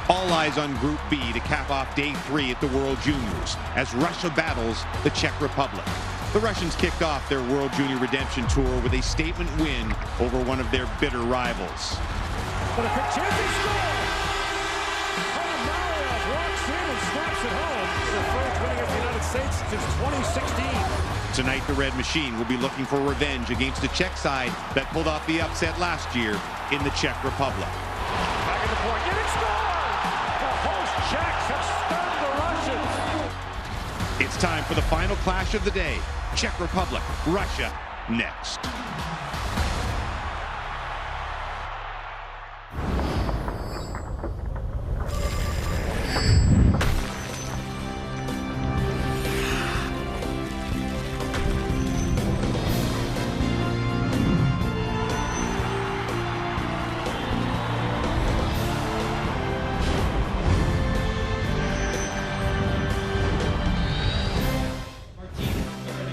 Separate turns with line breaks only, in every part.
All eyes on Group B to cap off Day 3 at the World Juniors as Russia battles the Czech Republic. The Russians kicked off their World Junior Redemption Tour with a statement win over one of their bitter rivals.
But a quick chance to score! Walks in and snaps it home. Their first win against the United States since 2016.
Tonight, the Red Machine will be looking for revenge against the Czech side that pulled off the upset last year in the Czech Republic.
Back at the point, getting scored! The host Czechs have stunned the Russians.
It's time for the final clash of the day. Czech Republic, Russia, next.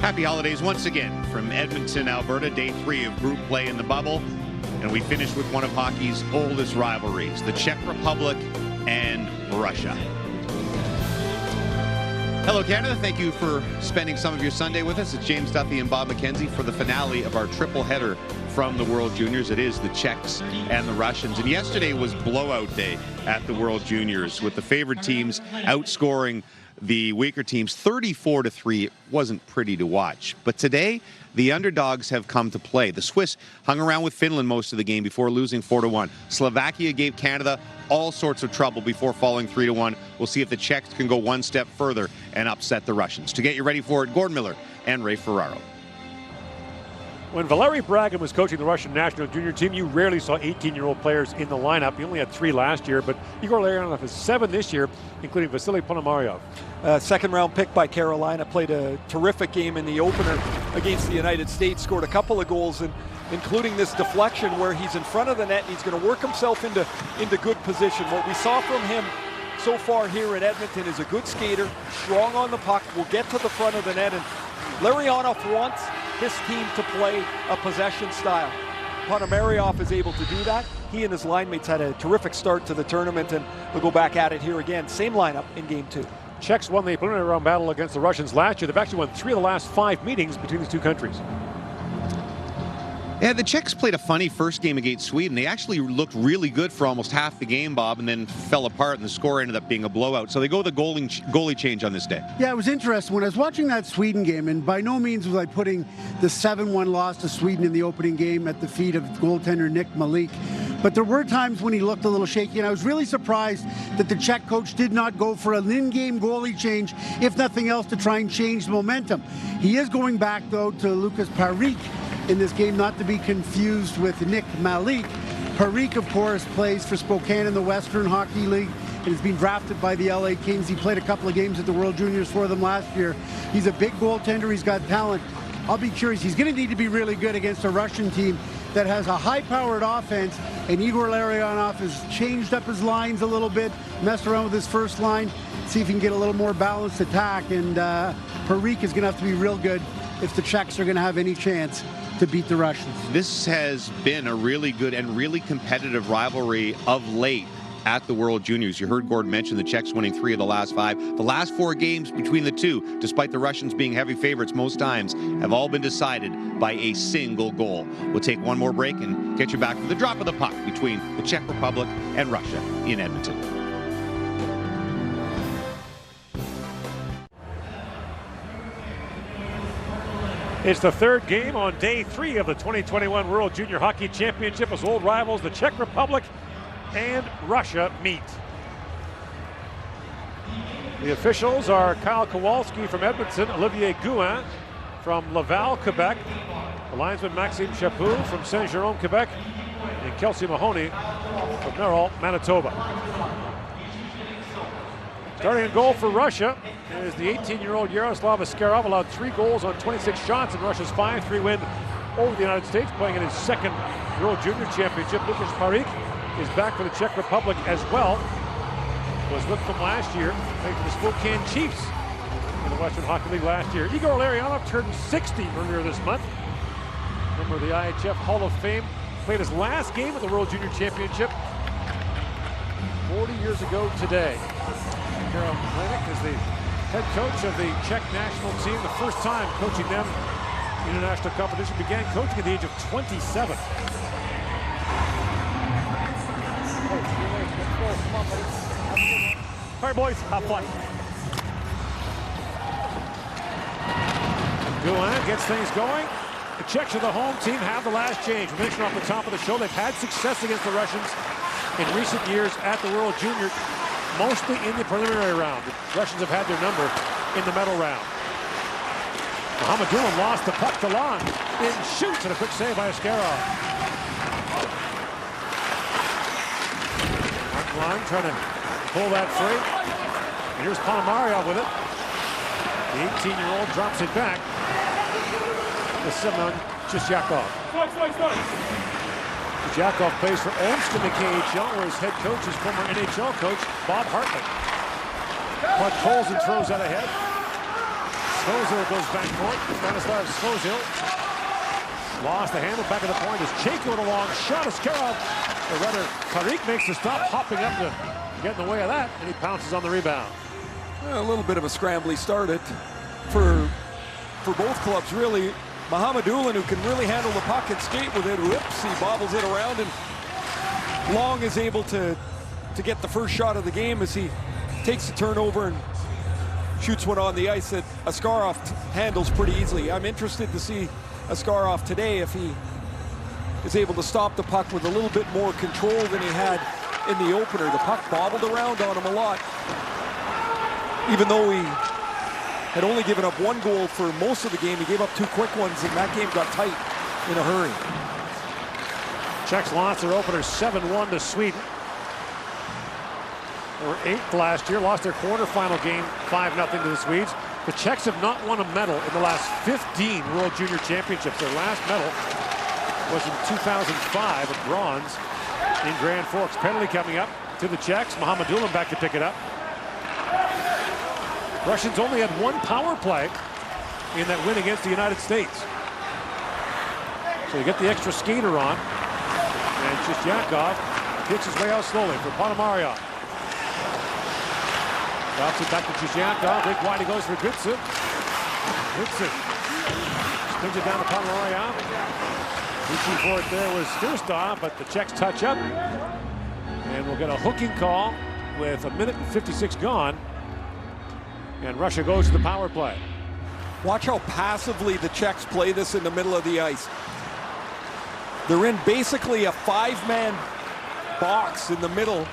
Happy holidays once again from Edmonton, Alberta, Day 3 of group play in the bubble. And we finish with one of hockey's oldest rivalries, the Czech Republic and Russia. Hello, Canada. Thank you for spending some of your Sunday with us. It's James Duffy and Bob McKenzie for the finale of our triple header from the World Juniors. It is the Czechs and the Russians. And yesterday was blowout day at the World Juniors with the favored teams outscoring the weaker teams 34-3. It wasn't pretty to watch. But today, the underdogs have come to play. The Swiss hung around with Finland most of the game before losing 4-1. Slovakia gave Canada all sorts of trouble before falling 3-1. We'll see if the Czechs can go one step further and upset the Russians. To get you ready for it, Gordon Miller and Ray Ferraro.
When Valery Bragin was coaching the Russian national junior team, you rarely saw 18-year-old players in the lineup. He only had 3 last year, but Igor Larionov has 7 this year, including Vasily Ponomaryov.
Second-round pick by Carolina, played a terrific game in the opener against the United States, scored a couple of goals, and including this deflection where he's in front of the net and he's going to work himself into good position. What we saw from him so far here in Edmonton is a good skater, strong on the puck, will get to the front of the net, and Larionov wants his team to play a possession style. Ponomaryov is able to do that. He and his line mates had a terrific start to the tournament, and they'll go back at it here again. Same lineup in Game 2.
Czechs won the preliminary round battle against the Russians last year. They've actually won 3 of the last 5 meetings between the two countries.
Yeah, the Czechs played a funny first game against Sweden. They actually looked really good for almost half the game, Bob, and then fell apart, and the score ended up being a blowout. So they go the goalie change on this day.
Yeah, it was interesting. When I was watching that Sweden game, and by no means was I putting the 7-1 loss to Sweden in the opening game at the feet of goaltender Nick Malik, but there were times when he looked a little shaky, and I was really surprised that the Czech coach did not go for an in-game goalie change, if nothing else, to try and change the momentum. He is going back, though, to Lucas Parik in this game, not to be confused with Nick Malik. Parik, of course, plays for Spokane in the Western Hockey League and has been drafted by the LA Kings. He played a couple of games at the World Juniors for them last year. He's a big goaltender. He's got talent. I'll be curious. He's going to need to be really good against a Russian team that has a high-powered offense, and Igor Larionov has changed up his lines a little bit, messed around with his first line, see if he can get a little more balanced attack, and Parik is going to have to be real good if the Czechs are going to have any chance to beat the Russians.
This has been a really good and really competitive rivalry of late at the World Juniors. You heard Gordon mention the Czechs winning 3 of the last 5. The last 4 games between the two, despite the Russians being heavy favorites most times, have all been decided by a single goal. We'll take one more break and get you back for the drop of the puck between the Czech Republic and Russia in Edmonton.
It's the 3rd game on Day 3 of the 2021 World Junior Hockey Championship as old rivals, the Czech Republic and Russia, meet. The officials are Kyle Kowalski from Edmonton, Olivier Gouin from Laval, Quebec, the linesman Maxime Chaput from Saint-Jérôme, Quebec, and Kelsey Mahoney from Merrill, Manitoba. Starting in goal for Russia is the 18-year-old Yaroslav Askarov, allowed 3 goals on 26 shots in Russia's 5-3 win over the United States, playing in his 2nd World Junior Championship. Lucas Parik is back for the Czech Republic as well. Was with them last year, played for the Spokane Chiefs in the Western Hockey League last year. Igor Larionov turned 60 earlier this month. Member of the IIHF Hall of Fame, played his last game at the World Junior Championship 40 years ago today. Karol Hlinek is the head coach of the Czech national team. The first time coaching them in international competition. Began coaching at the age of 27. All right, boys, have fun. Guin gets things going. The Czechs are the home team, have the last change. We mentioned off the top of the show, they've had success against the Russians in recent years at the World Junior, mostly in the preliminary round. The Russians have had their number in the medal round. Mohamedulin lost the puck to Lund. In shoots and a quick save by Askarov. Lund trying to pull that free. And here's Ponomaryov with it. The 18-year-old drops it back. The Simon Chizyakov. Chizyakov plays for Olmsted in the KHL, where his head coach is former NHL coach Bob Hartley. Puck pulls and throws out ahead. Svozil goes back court. Stanislav Svozil lost the handle back at the point as Chayko with a long shot. Askarov, or rather, Tariq makes the stop, hopping up to get in the way of that, and he pounces on the rebound.
A little bit of a scrambly start for both clubs, really. Mohamedulin, who can really handle the puck and skate with it. Whoops, he bobbles it around, and Long is able to get the first shot of the game as he takes the turnover and shoots one on the ice that Askarov handles pretty easily. I'm interested to see Askarov today if he is able to stop the puck with a little bit more control than he had in the opener. The puck bobbled around on him a lot. Even though he had only given up one goal for most of the game, he gave up two quick ones, and that game got tight in a hurry.
Czechs lost their opener 7-1 to Sweden. They were 8th last year, lost their quarterfinal game 5-0 to the Swedes. The Czechs have not won a medal in the last 15 World Junior Championships. Their last medal was in 2005, a bronze in Grand Forks. Penalty coming up to the Czechs. Mohamedulin back to pick it up. Russians only had one power play in that win against the United States. So you get the extra skater on. And Chizyakov kicks his way out slowly for Ponomaryov. Drops it back to Chizyakov. Big wide he goes for Gutsu. Gutsu spins it down to Ponomaryov. Reaching for it there was Styrstov, but the Czechs touch up. And we'll get a hooking call with 1:56 gone. And Russia goes to the power play.
Watch how passively the Czechs play this in the middle of the ice. They're in basically a 5-man box in the middle,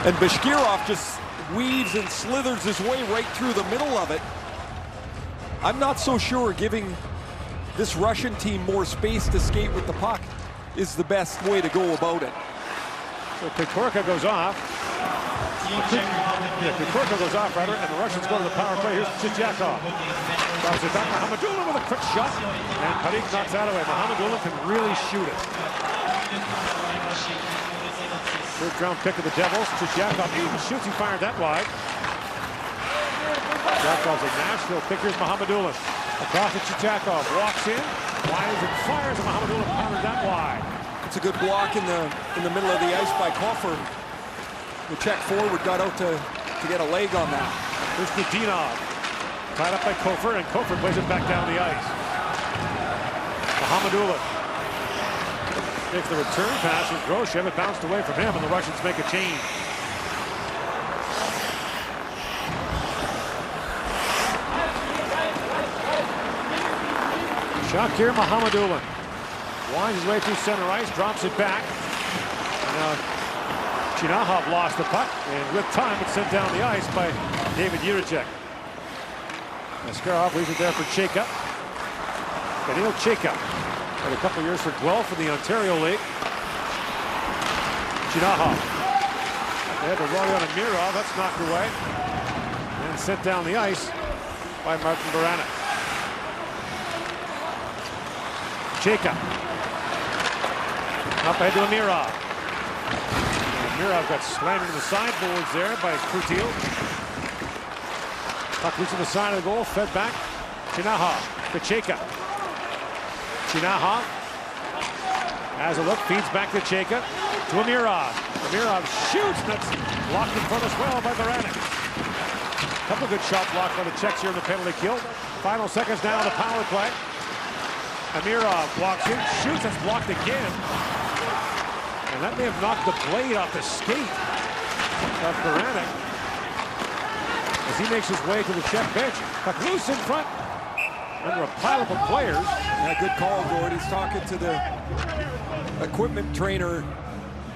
and Bashkirov just weaves and slithers his way right through the middle of it. I'm not so sure giving this Russian team more space to skate with the puck is the best way to go about it.
So Pikorka goes off. Pikorka goes off, rather, and the Russians go to the power play. Here's Chizyakov. Drops it back. Mohamedulin with a quick shot. And Tariq knocks that away. Mohamedulin can really shoot it. First round pick of the Devils. Chizyakov even shoots. He fired that wide. Chizyakov's a Nashville pick. Here's Mohamedulin. Across to Chizyakov. Walks in. Wires and fires. And Mohamedulin pounded that wide.
It's a good block in the middle of the ice by Koffer. The Czech forward got out to get a leg on that.
Here's Kudinov. Tied up by Koffer, and Koffer plays it back down the ice. Mohamedulin takes the return pass with Groshev. It bounced away from him, and the Russians make a change. Shakir Mohamedulin winds his way through center ice, drops it back. Now Chinahov lost the puck, and with time it's sent down the ice by David Jiricek. Askarov leaves it there for Chayka. Daniil Chayka had a couple years for Guelph in the Ontario League. Chinahov. They had to Rodion Amirov. That's knocked away. And sent down the ice by Martin Baranek. Chayka. Up ahead to Amirov. Amirov got slammed into the sideboards there by Krutil. Puck reaching the side of the goal, fed back. Chinahov to Chayka. Chinahov has a look, feeds back to Chayka. To Amirov. Amirov shoots, and that's blocked in front as well by Baranek. Couple good shot blocks by the Czechs here in the penalty kill. Final seconds now on the power play. Amirov walks in, shoots, that's blocked again. And that may have knocked the blade off the skate of Baranek as he makes his way to the Czech bench. Puck loose in front under a pile of players.
Yeah, good call, Gord. He's talking to the equipment trainer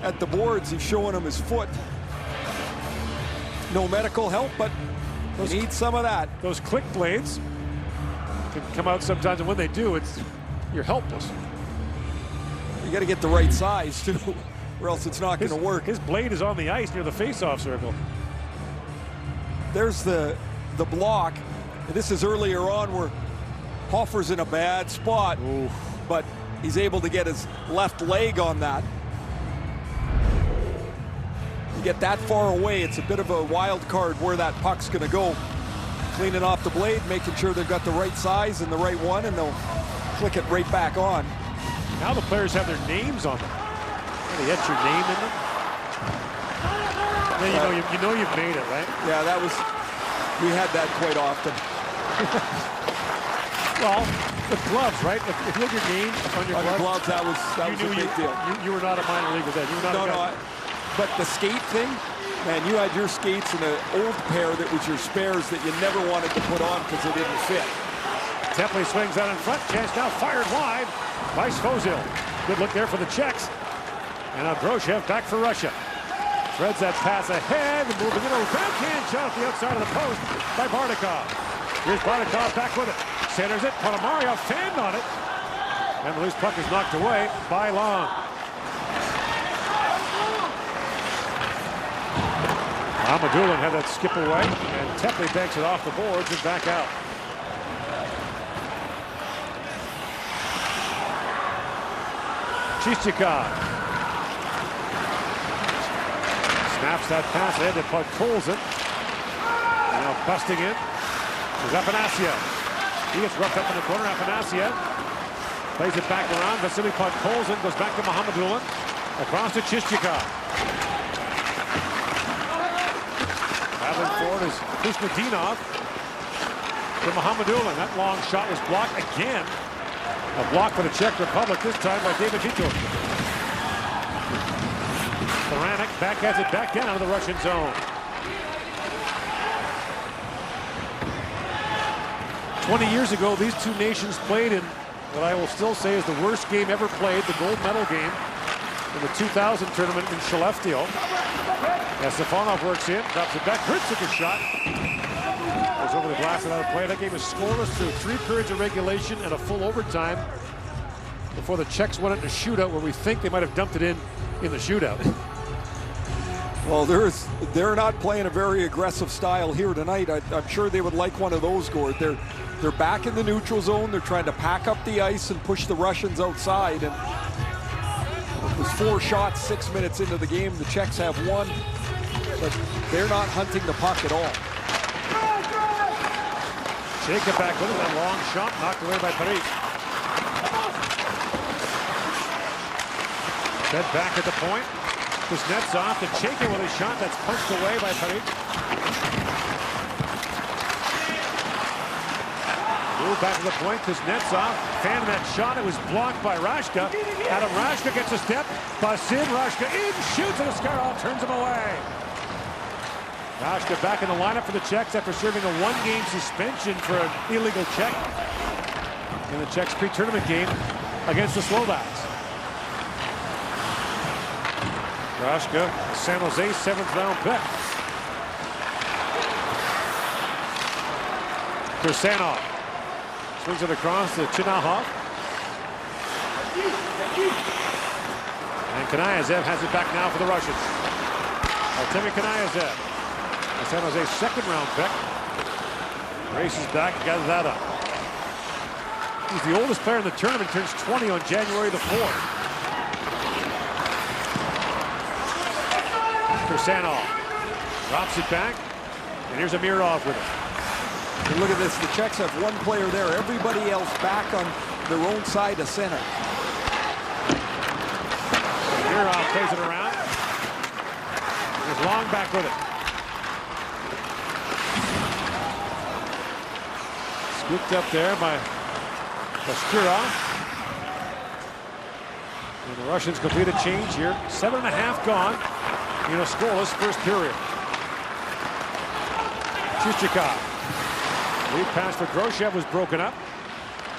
at the boards. He's showing him his foot. No medical help, but he needs some of that.
Those click blades can come out sometimes, and when they do, you're helpless.
You got to get the right size too, or else it's not going to work.
His blade is on the ice near the face-off circle.
There's the block. And this is earlier on where Hoffer's in a bad spot.
Ooh.
But he's able to get his left leg on that. You get that far away, it's a bit of a wild card where that puck's going to go. Cleaning off the blade, making sure they've got the right size and the right one, and they'll click it right back on.
Now the players have their names on them. They etch your name in them. Then you know you've made it, right?
Yeah, we had that quite often.
Well, the gloves, right? If you had your name on your gloves,
that was a big deal.
You were not a minor leaguer then. You were not
but the skate thing, man, you had your skates in an old pair that was your spares that you never wanted to put on because they didn't fit.
Templey swings out in front. Chance now fired wide by Svozil. Good look there for the Czechs. And Broshev back for Russia. Threads that pass ahead and moving in a backhand shot at the outside of the post by Bardakov. Here's Bardakov back with it. Centers it. Ponomaryov fanned on it. And the loose puck is knocked away by Long. Amadulin had that skip away, and Templey banks it off the boards and back out. Chichikov snaps that pass ahead to Podkolzin. Now busting in is Afanasyev. He gets roughed up in the corner. Afanasyev plays it back around. Vasily Podkolzin goes back to Mohamedulin. Across to Chichikov. Battling forward is Kusnedinov to Mohamedulin. That long shot was blocked again. A block for the Czech Republic, this time by David Vito. Baranek backhats it back down to the Russian zone. 20 years ago, these two nations played in what I will still say is the worst game ever played, the gold medal game in the 2000 tournament in Skellefteå. As Stefanov works in, drops it back, Hurts a shot. Goes over the glass and out of play. That game was scoreless through 3 periods of regulation and a full overtime before the Czechs went into a shootout where we think they might have dumped it in the shootout.
Well, they're not playing a very aggressive style here tonight. I'm sure they would like one of those, Gord. They're back in the neutral zone. They're trying to pack up the ice and push the Russians outside. And it was 4 shots 6 minutes into the game. The Czechs have 1, but they're not hunting the puck at all.
Jacob back with it. That long shot knocked away by Paris. Fed back at the point. Kuznetsov to Chaykin with a shot that's punched away by Paris. Move back to the point. Kuznetsov fanning that shot. It was blocked by Rashka. Adam Rashka gets a step. Basin Rashka in, shoots, and Askarov turns him away. Rashka back in the lineup for the Czechs after serving a 1-game suspension for an illegal check in the Czechs pre-tournament game against the Slovaks. Rashka, San Jose 7th round pick. Kursanov swings it across to Chinahov. And Kanayev has it back now for the Russians. Artemi Kanayev. San Jose's 2nd round pick. Races back, got that up. He's the oldest player in the tournament, turns 20 on January the 4th. Kursanov drops it back, and here's Amirov with it.
And look at this, the Czechs have 1 player there, everybody else back on their own side of center.
Amirov plays it around. There's Long back with it. Scooped up there by Bashkirov. And the Russians complete a change here. 7.5 gone in a scoreless first period. Chichikov. Lead pass for Groshev was broken up.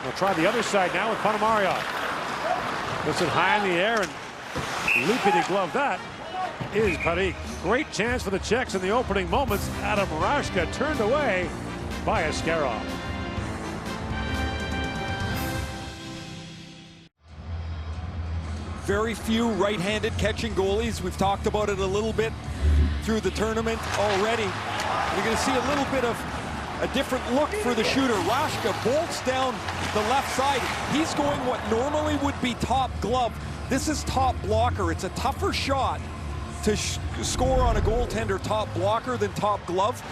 They'll try the other side now with Ponomaryov. Puts it high in the air and loopity glove that is Parik. Great chance for the Czechs in the opening moments. Adam Rashka turned away by Askarov.
Very few right-handed catching goalies. We've talked about it a little bit through the tournament already. You're going to see a little bit of a different look for the shooter. Rashka bolts down the left side. He's going what normally would be top glove. This is top blocker. It's a tougher shot to score on a goaltender top blocker than top glove.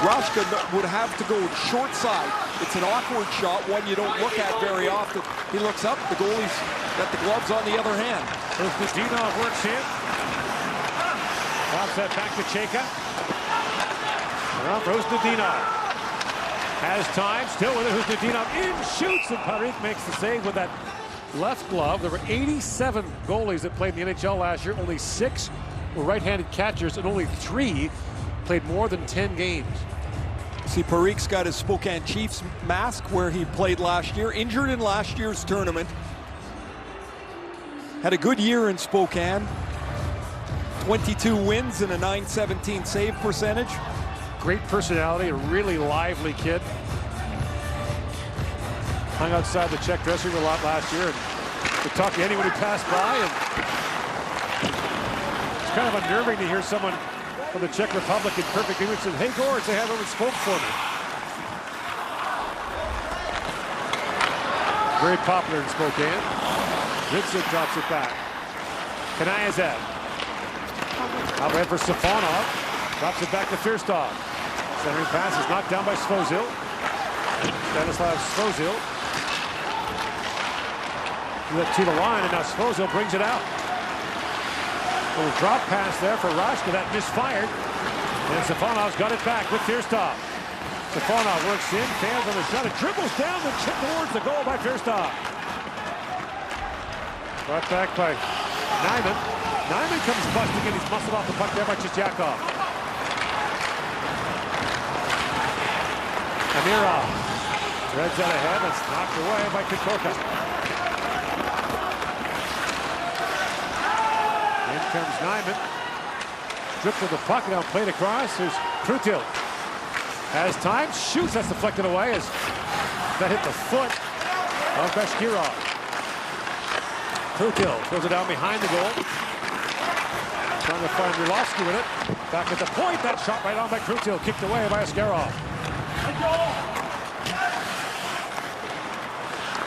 Rashka would have to go short side. It's an awkward shot, one you don't look at very often. He looks up, the goalie's got the gloves on the other hand.
Usnudinov works in. Pops that back to Cheka. Around for Usnudinov. Has time, still with it. Usnudinov in, shoots, and Parik makes the save with that left glove. There were 87 goalies that played in the NHL last year. Only 6 were right-handed catchers, and only 3 played more than 10 games.
See, Parik's got his Spokane Chiefs mask where he played last year, injured in last year's tournament. Had a good year in Spokane. 22 wins and a .917 save percentage.
Great personality, a really lively kid. Hung outside the Czech dressing room a lot last year and would talk to anyone who passed by. And it's kind of unnerving to hear someone from the Czech Republic in perfect English said, "Hey, Gord, say everyone spoke for me." Very popular in Spokane. Vincent drops it back. Kanayev. Out ahead for Safonov. Drops it back to Firstov. Centering pass is knocked down by Svozil. Stanislav Svozil. To the line, and now Svozil brings it out. A little drop pass there for Rashka, that misfired. And Safonov's got it back with Firstov. Safonov works in, fails on the shot, it dribbles down and chip towards the goal by Firstov. Brought back by Nyman. Nyman comes busting in, he's muscled off the puck there by Chichakov. Amirov threads out ahead, it's knocked away by Kokorka. In comes Nyman. Stripped with the puck, now played across. There's Krutil. Has time, shoots, that's deflected away as that hit the foot of Bashkirov. Krutil throws it down behind the goal. Trying to find Rulovsky with it. Back at the point, that shot right on by Krutil, kicked away by Askarov.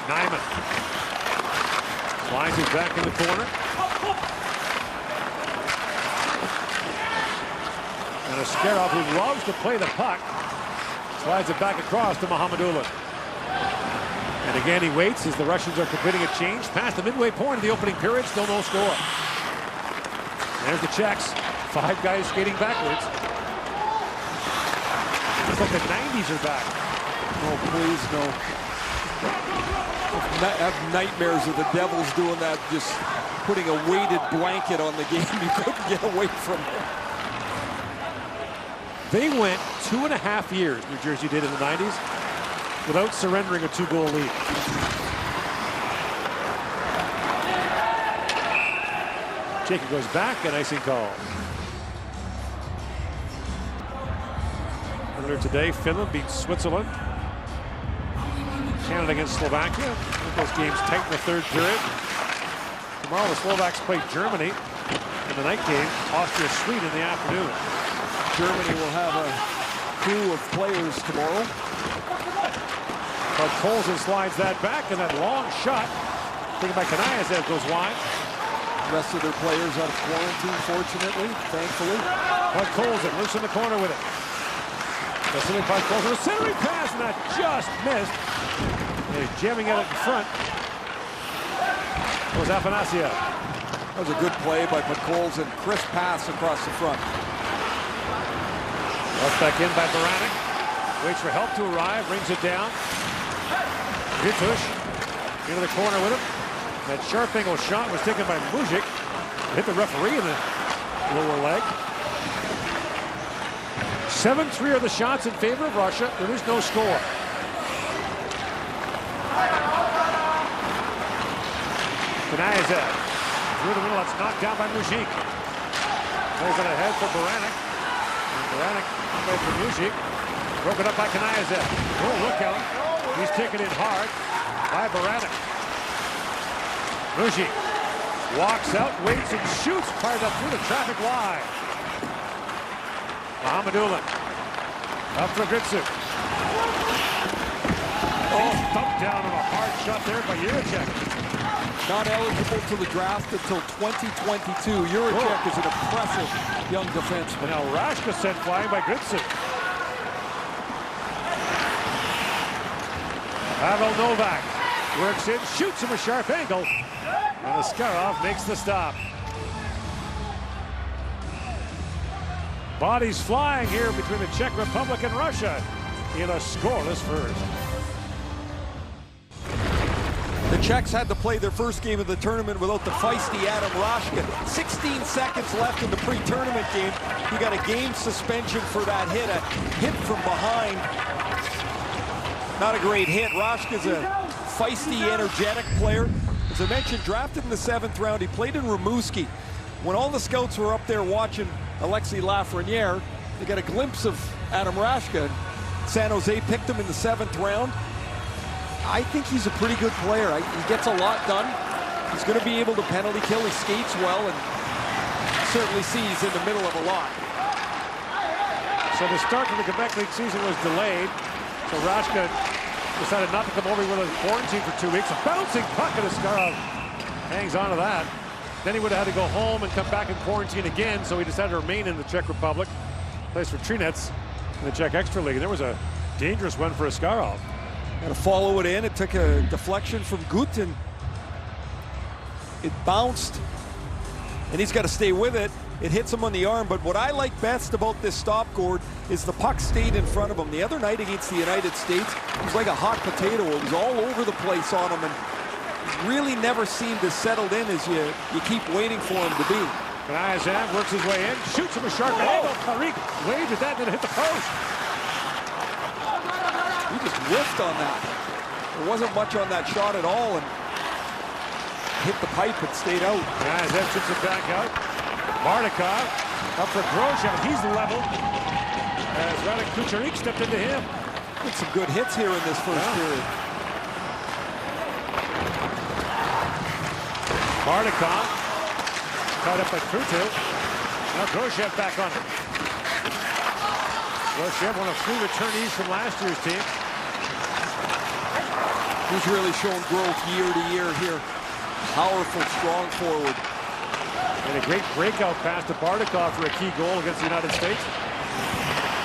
Nyman slides it back in the corner. And Askarov, who loves to play the puck, slides it back across to Mohamedulin. And again, he waits as the Russians are completing a change. Past the midway point of the opening period, still no score. There's the Czechs. 5 guys skating backwards. Looks like the 90s are back.
Oh, please, no. I have nightmares of the Devils doing that, just putting a weighted blanket on the game. You couldn't get away from it.
They went 2.5 years, New Jersey did in the 90s, without surrendering a 2-goal lead. Jacob goes back, and icing call. Earlier today, Finland beat Switzerland. Canada against Slovakia. Those games tight in the third period. Tomorrow the Slovaks play Germany in the night game. Austria, Sweden in the afternoon.
Germany will have a crew of players tomorrow.
But Colson slides that back, and that long shot taken by Kanayev goes wide.
The rest of their players out of quarantine, fortunately, thankfully.
But Colson loose in the corner with it. Vasily Podkolzin, a centering pass, and that just missed. They're jamming at it in front. Goes Afanasiev.
That was a good play by Podkolzin. Crisp pass across the front.
Left back in by Baranek. Waits for help to arrive. Brings it down. Vitush into the corner with him. That sharp angle shot was taken by Mujic. Hit the referee in the lower leg. 7-3 are the shots in favor of Russia. There is no score. Kanayev through the middle. That's knocked down by Mujic. Plays it ahead for Baranek. And Baranek plays for Mujic. Broken up by Kanayev. Oh, look out. He's taken it hard by Baranek. Mujic walks out, waits, and shoots. Fired up through the traffic wide. Mahamadulin up for Gritsu. Oh, thumped down on a hard shot there by Juracek.
Not eligible to the draft until 2022. Juracek is an impressive young defenseman.
Now Rashka sent flying by Gritsu. Pavel Novak works in, shoots from a sharp angle, and Askarov makes the stop. Bodies flying here between the Czech Republic and Russia in a scoreless first.
The Czechs had to play their first game of the tournament without the feisty Adam Rashka. 16 seconds left in the pre-tournament game. He got a game suspension for that hit, a hit from behind. Not a great hit. Rashka's a feisty, energetic player. As I mentioned, drafted in the 7th round. He played in Rimouski. When all the scouts were up there watching Alexis Lafreniere, they got a glimpse of Adam Rashka. San Jose picked him in the 7th round. I think he's a pretty good player. He gets a lot done. He's going to be able to penalty kill. He skates well, and certainly sees in the middle of a lot.
So the start of the Quebec League season was delayed. So Rashka decided not to come over with a quarantine for 2 weeks. A bouncing puck, and Askarov hangs on to that. Then he would have had to go home and come back in quarantine again, so he decided to remain in the Czech Republic. Plays for Trinec in the Czech Extra League, and there was a dangerous one for Askarov.
Got to follow it in. It took a deflection from Gutin. It bounced, and he's got to stay with it. It hits him on the arm, but what I like best about this stop, Gord, is the puck stayed in front of him. The other night against the United States, it was like a hot potato. It was all over the place on him, and really never seemed as settled in as you keep waiting for him to be.
Kanayev works his way in, shoots him a sharp angle. Parik waved at that, and then hit the post.
He just whiffed on that. There wasn't much on that shot at all, and hit the pipe and stayed out.
Kanayev shoots it back out. Bardakov up for Grosjean. He's level as Radek Kucherik stepped into him.
Did some good hits here in this first period.
Bardakov tied up by Krutu. Now Grosjean back on it. Grosjean, one of 3 returnees from last year's team.
He's really shown growth year to year here. Powerful, strong forward.
And a great breakout pass to Bardakov for a key goal against the United States.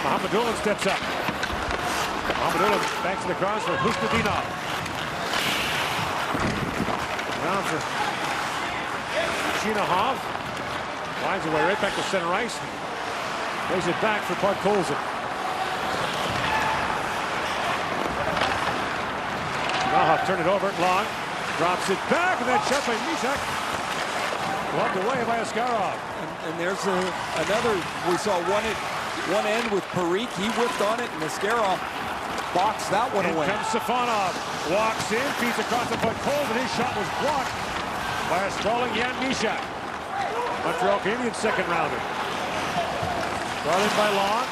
Mahamadulin steps up. Mahamadulin backs to the cross for Hustadinov. Around for Shinahov. Winds away right back to center ice. Plays it back for Podkolzin. Shinahov turned it over. Long drops it back, and then shot by Mishak. Blocked away by Askarov.
And there's another, we saw one end with Parik. He whipped on it, and Askarov boxed that one away.
In comes Safonov. Walks in, feeds across the foot. Cold, and his shot was blocked by a sprawling Jan Mishak. Montreal Canadiens second rounder. Brought in by Long.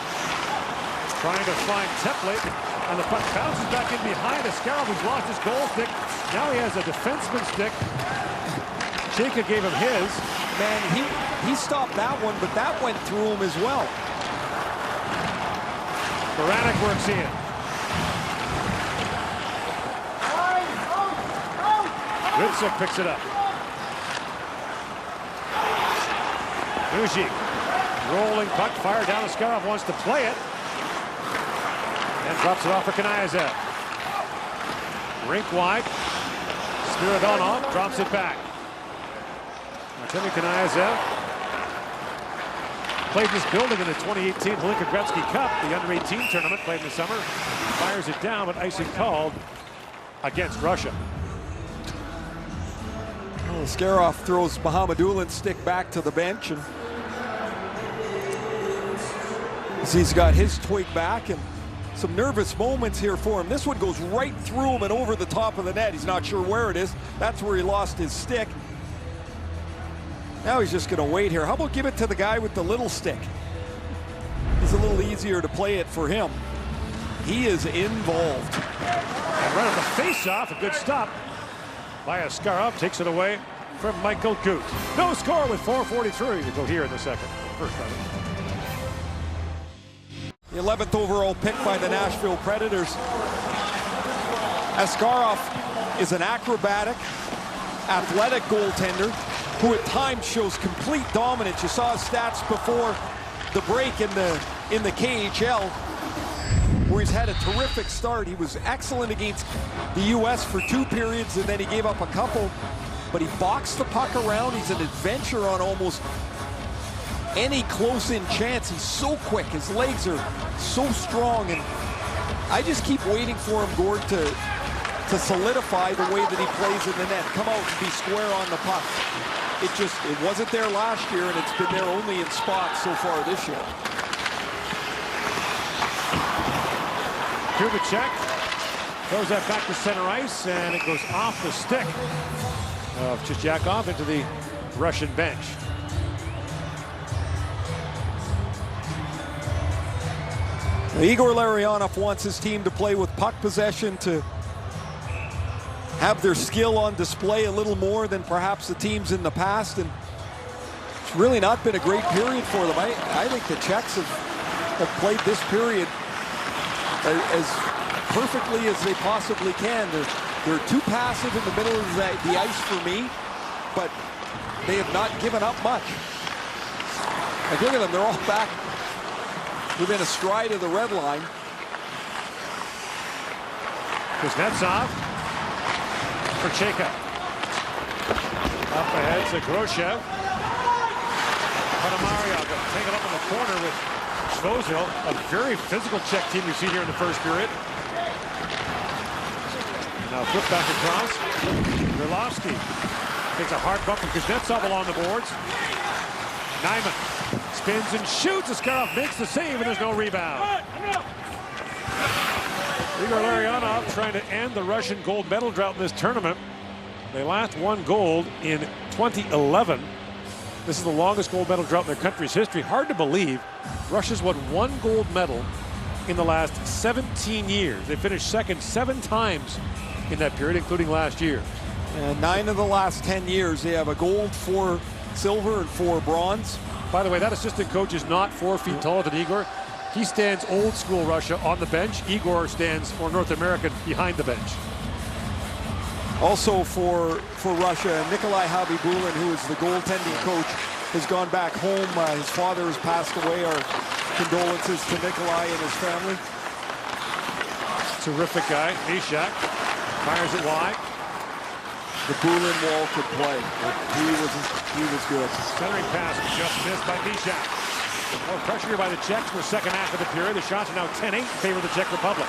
Trying to find Tepley. And the puck bounces back in behind Askarov, who's lost his goal stick. Now he has a defenseman stick. Chika gave him his.
Man, he stopped that one, but that went through him as well.
Baranek works in. Gritsu picks it up. Mujic, rolling puck, fire down. Askarov wants to play it. And drops it off for Kanayev. Rink wide. Spiridonov drops it back. Artemi Kanayev played this building in the 2018 Holinka Gretzky Cup, the under-18 tournament played in the summer. Fires it down, but icing called against Russia.
Well, Askarov throws Muhammadulin's stick back to the bench, and he's got his twig back, and some nervous moments here for him. This one goes right through him and over the top of the net. He's not sure where it is. That's where he lost his stick. Now he's just going to wait here. How about give it to the guy with the little stick? It's a little easier to play it for him. He is involved.
And right on the face-off, a good stop by Askarov. Takes it away from Michael Gut. No score with 4:43 to go here in the second. First round.
The 11th overall pick by the Nashville Predators. Askarov is an acrobatic, athletic goaltender who at times shows complete dominance. You saw his stats before the break in the KHL, where he's had a terrific start. He was excellent against the U.S. for 2 periods, and then he gave up a couple, but he boxed the puck around. He's an adventurer on almost any close-in chance. He's so quick. His legs are so strong, and I just keep waiting for him, Gord, to solidify the way that he plays in the net. Come out and be square on the puck. It wasn't there last year, and it's been there only in spots so far this year.
Kubicek throws that back to center ice, and it goes off the stick of Chichakov into the Russian bench.
Igor Larionov wants his team to play with puck possession, to have their skill on display a little more than perhaps the teams in the past, and it's really not been a great period for them. I think the Czechs have played this period as perfectly as they possibly can. They're too passive in the middle of the ice for me, but they have not given up much. Like, look at them, they're all back within a stride of the red line.
Kuznetsov for Cheika. Up ahead to Groshev. Ponomaryov taken up in the corner with Svozil, a very physical Czech team we see here in the first period. Now flip back across. Berlovsky takes a hard bump from Kuznetsov along the boards. Nyman spins and shoots. Askarov makes the save, and there's no rebound. Igor Larionov trying to end the Russian gold medal drought in this tournament. They last won gold in 2011. This is the longest gold medal drought in their country's history. Hard to believe. Russia's won 1 gold medal in the last 17 years. They finished second 7 times in that period, including last year.
And 9 of the last 10 years, they have a gold, 4 silver, and 4 bronze.
By the way, that assistant coach is not 4 feet taller than Igor. He stands old school Russia on the bench. Igor stands more North American behind the bench.
Also for Russia, Nikolai Habibulin, who is the goaltending coach, has gone back home. His father has passed away. Our condolences to Nikolai and his family.
Terrific guy. Ishak fires it wide.
The Bulin wall could play. He was good.
Centering pass just missed by Ishak. More pressure here by the Czechs for the second half of the period. The shots are now 10-8 in favor of the Czech Republic.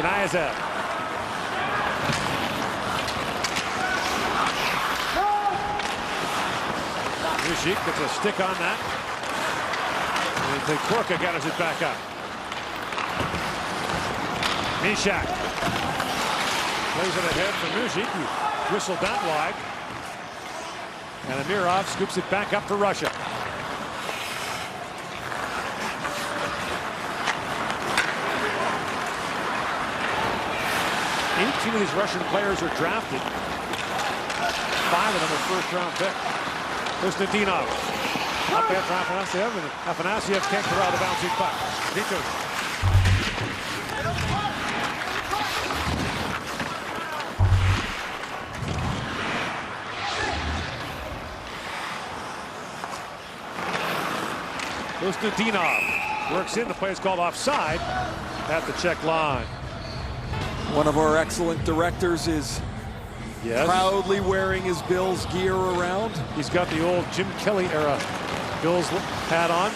Kanayev. Muzik gets a stick on that. And the Korka gathers it back up. Ishak plays it ahead for Muzik, who whistled that wide. And Amirov scoops it back up for Russia. 18 of these Russian players are drafted. 5 of them are first-round pick. Konstantinov. Up there for Afanasyev, and Afanasyev can't corral the bouncing puck. Vito. Konstantinov works in. The play is called offside at the Czech line.
One of our excellent directors is
Yes.
Proudly wearing his Bills gear around.
He's got the old Jim Kelly era Bills hat on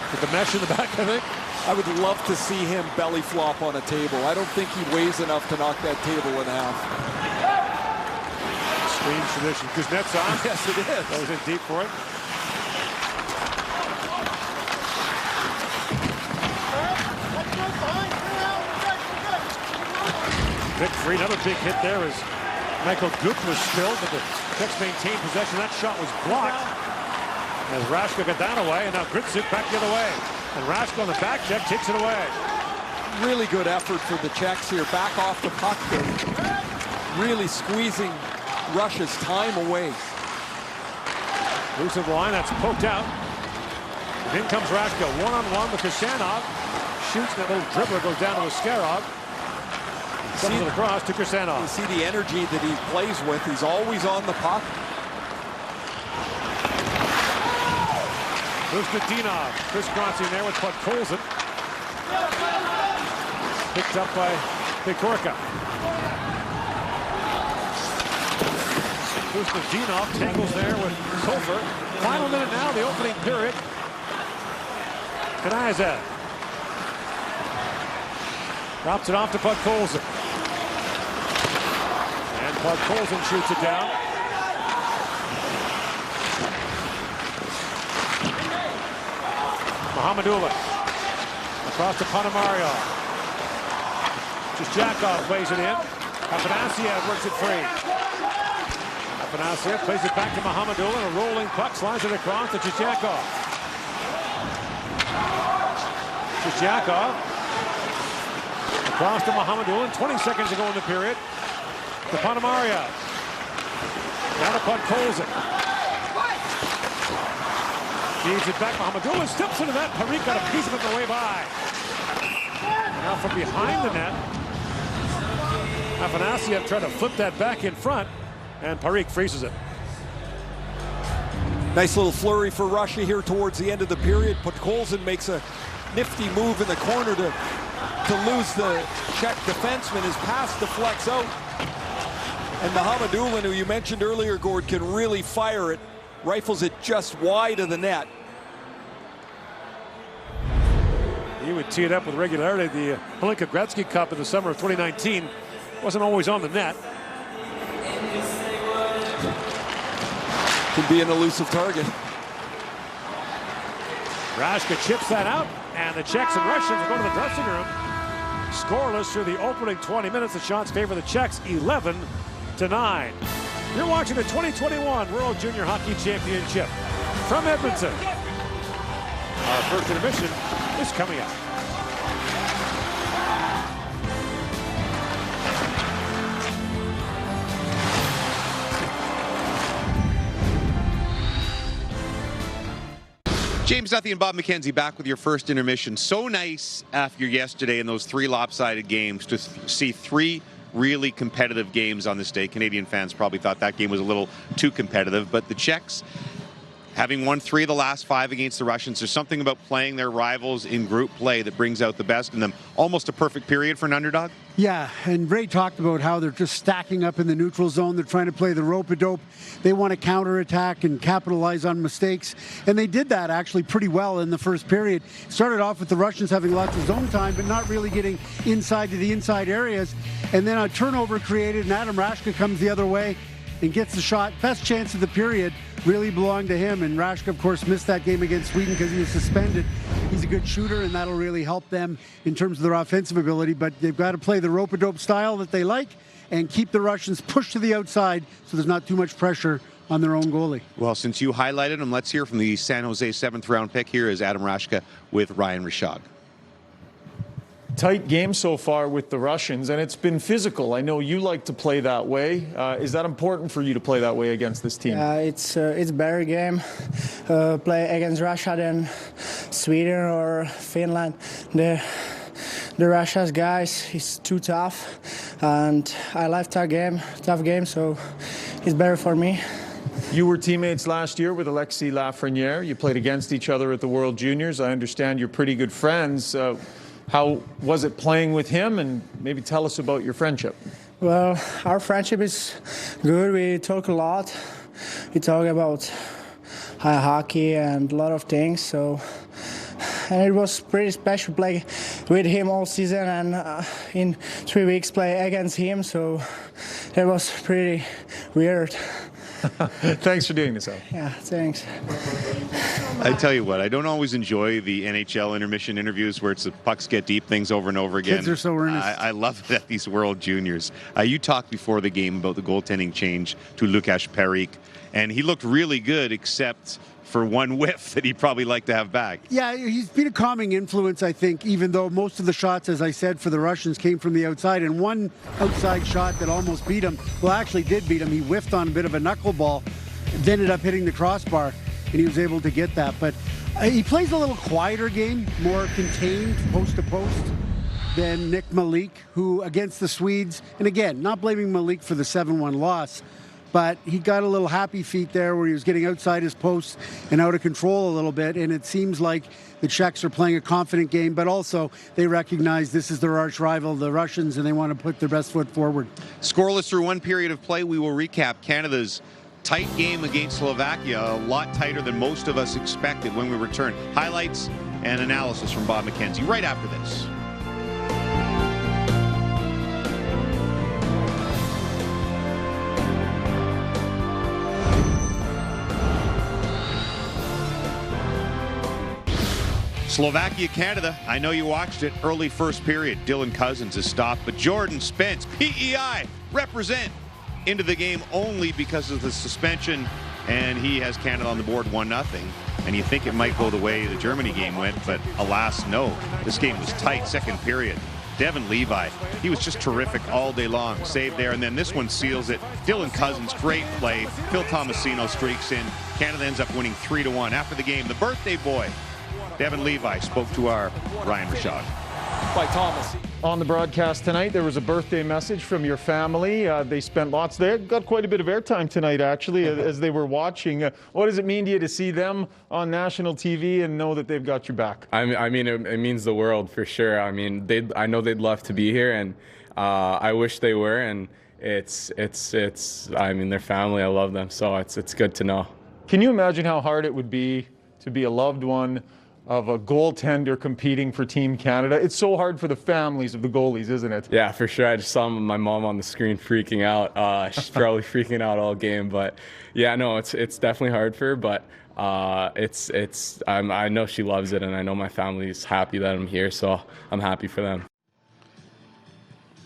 with the mesh in the back, I think.
I would love to see him belly flop on a table. I don't think he weighs enough to knock that table in half.
Strange tradition. Kuznetsov.
Yes, it is.
Goes in deep for it. Big free. Another big hit there as Michael Goop was spilled, but the Czechs maintained possession. That shot was blocked as Raška got that away, and now Gritsuk back the other way. And Raška on the back check takes it away.
Really good effort for the Czechs here. Back off the puck. Really squeezing Russia's time away.
Loose of the line, that's poked out. And in comes Raška, one-on-one with Kirsanov. Shoots, that little dribbler goes down to Askarov. Comes it across to Kirsanov.
You see the energy that he plays with. He's always on the puck.
Kuznetsov crisscrossing there with Podkolzin. Picked up by Pekorka. Kuznetsov tangles there with Kofer. Final minute now, the opening period. Kanayev drops it off to Podkolzin. And Podkolzin shoots it down. Mohamedullah across to Ponomaryov. Jakov plays it in. Afanasiev works it free. Afanasiev plays it back to Mohamedullah. A rolling puck slides it across to Jakov. Jakov across to Mohamedullah. 20 seconds to go in the period. To Ponomaryov. Now to Podkolzin. Feeds it back. Mohamedullah steps into that. Parikh got a piece of it on the way by. Now from behind the net, Afanasiev tried to flip that back in front, and Parikh freezes it.
Nice little flurry for Russia here towards the end of the period. Podkolzin makes a nifty move in the corner to lose the Czech defenseman. His pass deflects out. And Mohamedullah, who you mentioned earlier, Gord, can really fire it. Rifles it just wide of the net.
He would tee it up with regularity. The Hlinka Gretzky Cup in the summer of 2019 wasn't always on the net.
Can be an elusive target.
Raška chips that out, and the Czechs and Russians are going to the dressing room. Scoreless through the opening 20 minutes. The shots favor the Czechs 11-9. You're watching the 2021 World Junior Hockey Championship from Edmonton. Our first intermission is coming up.
James Duthie and Bob McKenzie back with your first intermission. So nice after yesterday in those three lopsided games to see three really competitive games on this day. Canadian fans probably thought that game was a little too competitive, but the Czechs, having won 3 of the last 5 against the Russians, there's something about playing their rivals in group play that brings out the best in them. Almost a perfect period for an underdog.
Yeah, and Ray talked about how they're just stacking up in the neutral zone. They're trying to play the rope-a-dope. They want to counterattack and capitalize on mistakes. And they did that actually pretty well in the first period. Started off with the Russians having lots of zone time, but not really getting inside to the inside areas. And then a turnover created, and Adam Raška comes the other way and gets the shot. Best chance of the period really belonged to him. And Raška, of course, missed that game against Sweden because he was suspended. He's a good shooter, and that'll really help them in terms of their offensive ability. But they've got to play the rope-a-dope style that they like and keep the Russians pushed to the outside so there's not too much pressure on their own goalie.
Well, since you highlighted him, let's hear from the San Jose 7th-round pick. Here is Adam Raška with Ryan Rishaug.
Tight game so far with the Russians, and it's been physical. I know you like to play that way. Is that important for you to play that way against this team?
It's a better game. Play against Russia than Sweden or Finland. The Russia's guys is too tough, and I like tough game, so it's better for me.
You were teammates last year with Alexis Lafreniere. You played against each other at the World Juniors. I understand you're pretty good friends. How was it playing with him, and maybe tell us about your friendship?
Well, our friendship is good. We talk a lot. We talk about hockey and a lot of things. And it was pretty special play with him all season, and in 3 weeks play against him. So it was pretty weird.
Thanks for doing this, Al.
Yeah, thanks.
I tell you what, I don't always enjoy the NHL intermission interviews where it's the pucks get deep things over and over again.
Kids are so earnest.
I love it at these World Juniors. You talked before the game about the goaltending change to Lukáš Perík, and he looked really good except for one whiff that he'd probably like to have back.
Yeah, he's been a calming influence, I think, even though most of the shots, as I said, for the Russians came from the outside. And one outside shot that almost beat him, well, actually did beat him. He whiffed on a bit of a knuckleball, then ended up hitting the crossbar, and he was able to get that. But he plays a little quieter game, more contained, post to post, than Nick Malik, who against the Swedes, and again, not blaming Malik for the 7-1 loss, but he got a little happy feet there where he was getting outside his post and out of control a little bit. And it seems like the Czechs are playing a confident game, but also they recognize this is their arch rival, the Russians, and they want to put their best foot forward.
Scoreless through one period of play. We will recap Canada's tight game against Slovakia, a lot tighter than most of us expected when we return. Highlights and analysis from Bob McKenzie right after this. Slovakia, Canada. I know you watched it. Early first period. Dylan Cousins is stopped, but Jordan Spence, PEI, represent into the game only because of the suspension, and he has Canada on the board 1-0. And you think it might go the way the Germany game went, but alas, no. This game was tight. Second period. Devin Levi, he was just terrific all day long. Save there, and then this one seals it. Dylan Cousins, great play. Phil Tomasino streaks in. Canada ends up winning 3-1. After the game, the birthday boy, Devin Levi, spoke to our Ryan Rashad.
By Thomas.
On the broadcast tonight, there was a birthday message from your family. They spent lots there. Got quite a bit of airtime tonight, actually, as they were watching. What does it mean to you to see them on national TV and know that they've got your back?
I mean, it means the world for sure. I mean, I know they'd love to be here, and I wish they were. And it's. I mean, they're family. I love them, so it's good to know.
Can you imagine how hard it would be to be a loved one of a goaltender competing for Team Canada? It's so hard for the families of the goalies, isn't it?
Yeah, for sure. I just saw my mom on the screen freaking out. She's probably freaking out all game, but yeah, no, it's definitely hard for her, but I know she loves it, and I know my family's happy that I'm here, so I'm happy for them.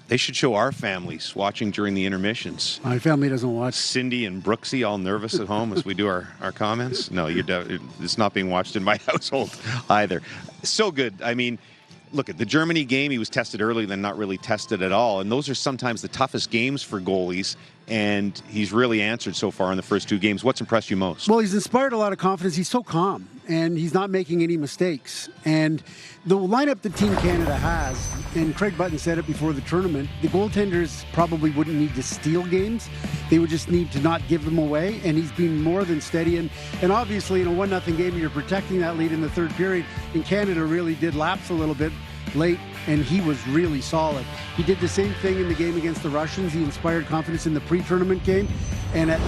They should show our families watching during the intermissions.
My family doesn't watch.
Cindy and Brooksy all nervous at home as we do our comments. No, it's not being watched in my household either. So good. I mean, look, at the Germany game, he was tested early, then not really tested at all. And those are sometimes the toughest games for goalies. And he's really answered so far in the first two games. What's impressed you most?
Well, he's inspired a lot of confidence. He's so calm, and he's not making any mistakes. And the lineup that Team Canada has, and Craig Button said it before the tournament, the goaltenders probably wouldn't need to steal games. They would just need to not give them away, and he's been more than steady. And obviously, in a 1-0 game, you're protecting that lead in the third period, and Canada really did lapse a little bit late, and he was really solid. He did the same thing in the game against the Russians. He inspired confidence in the pre-tournament game, and at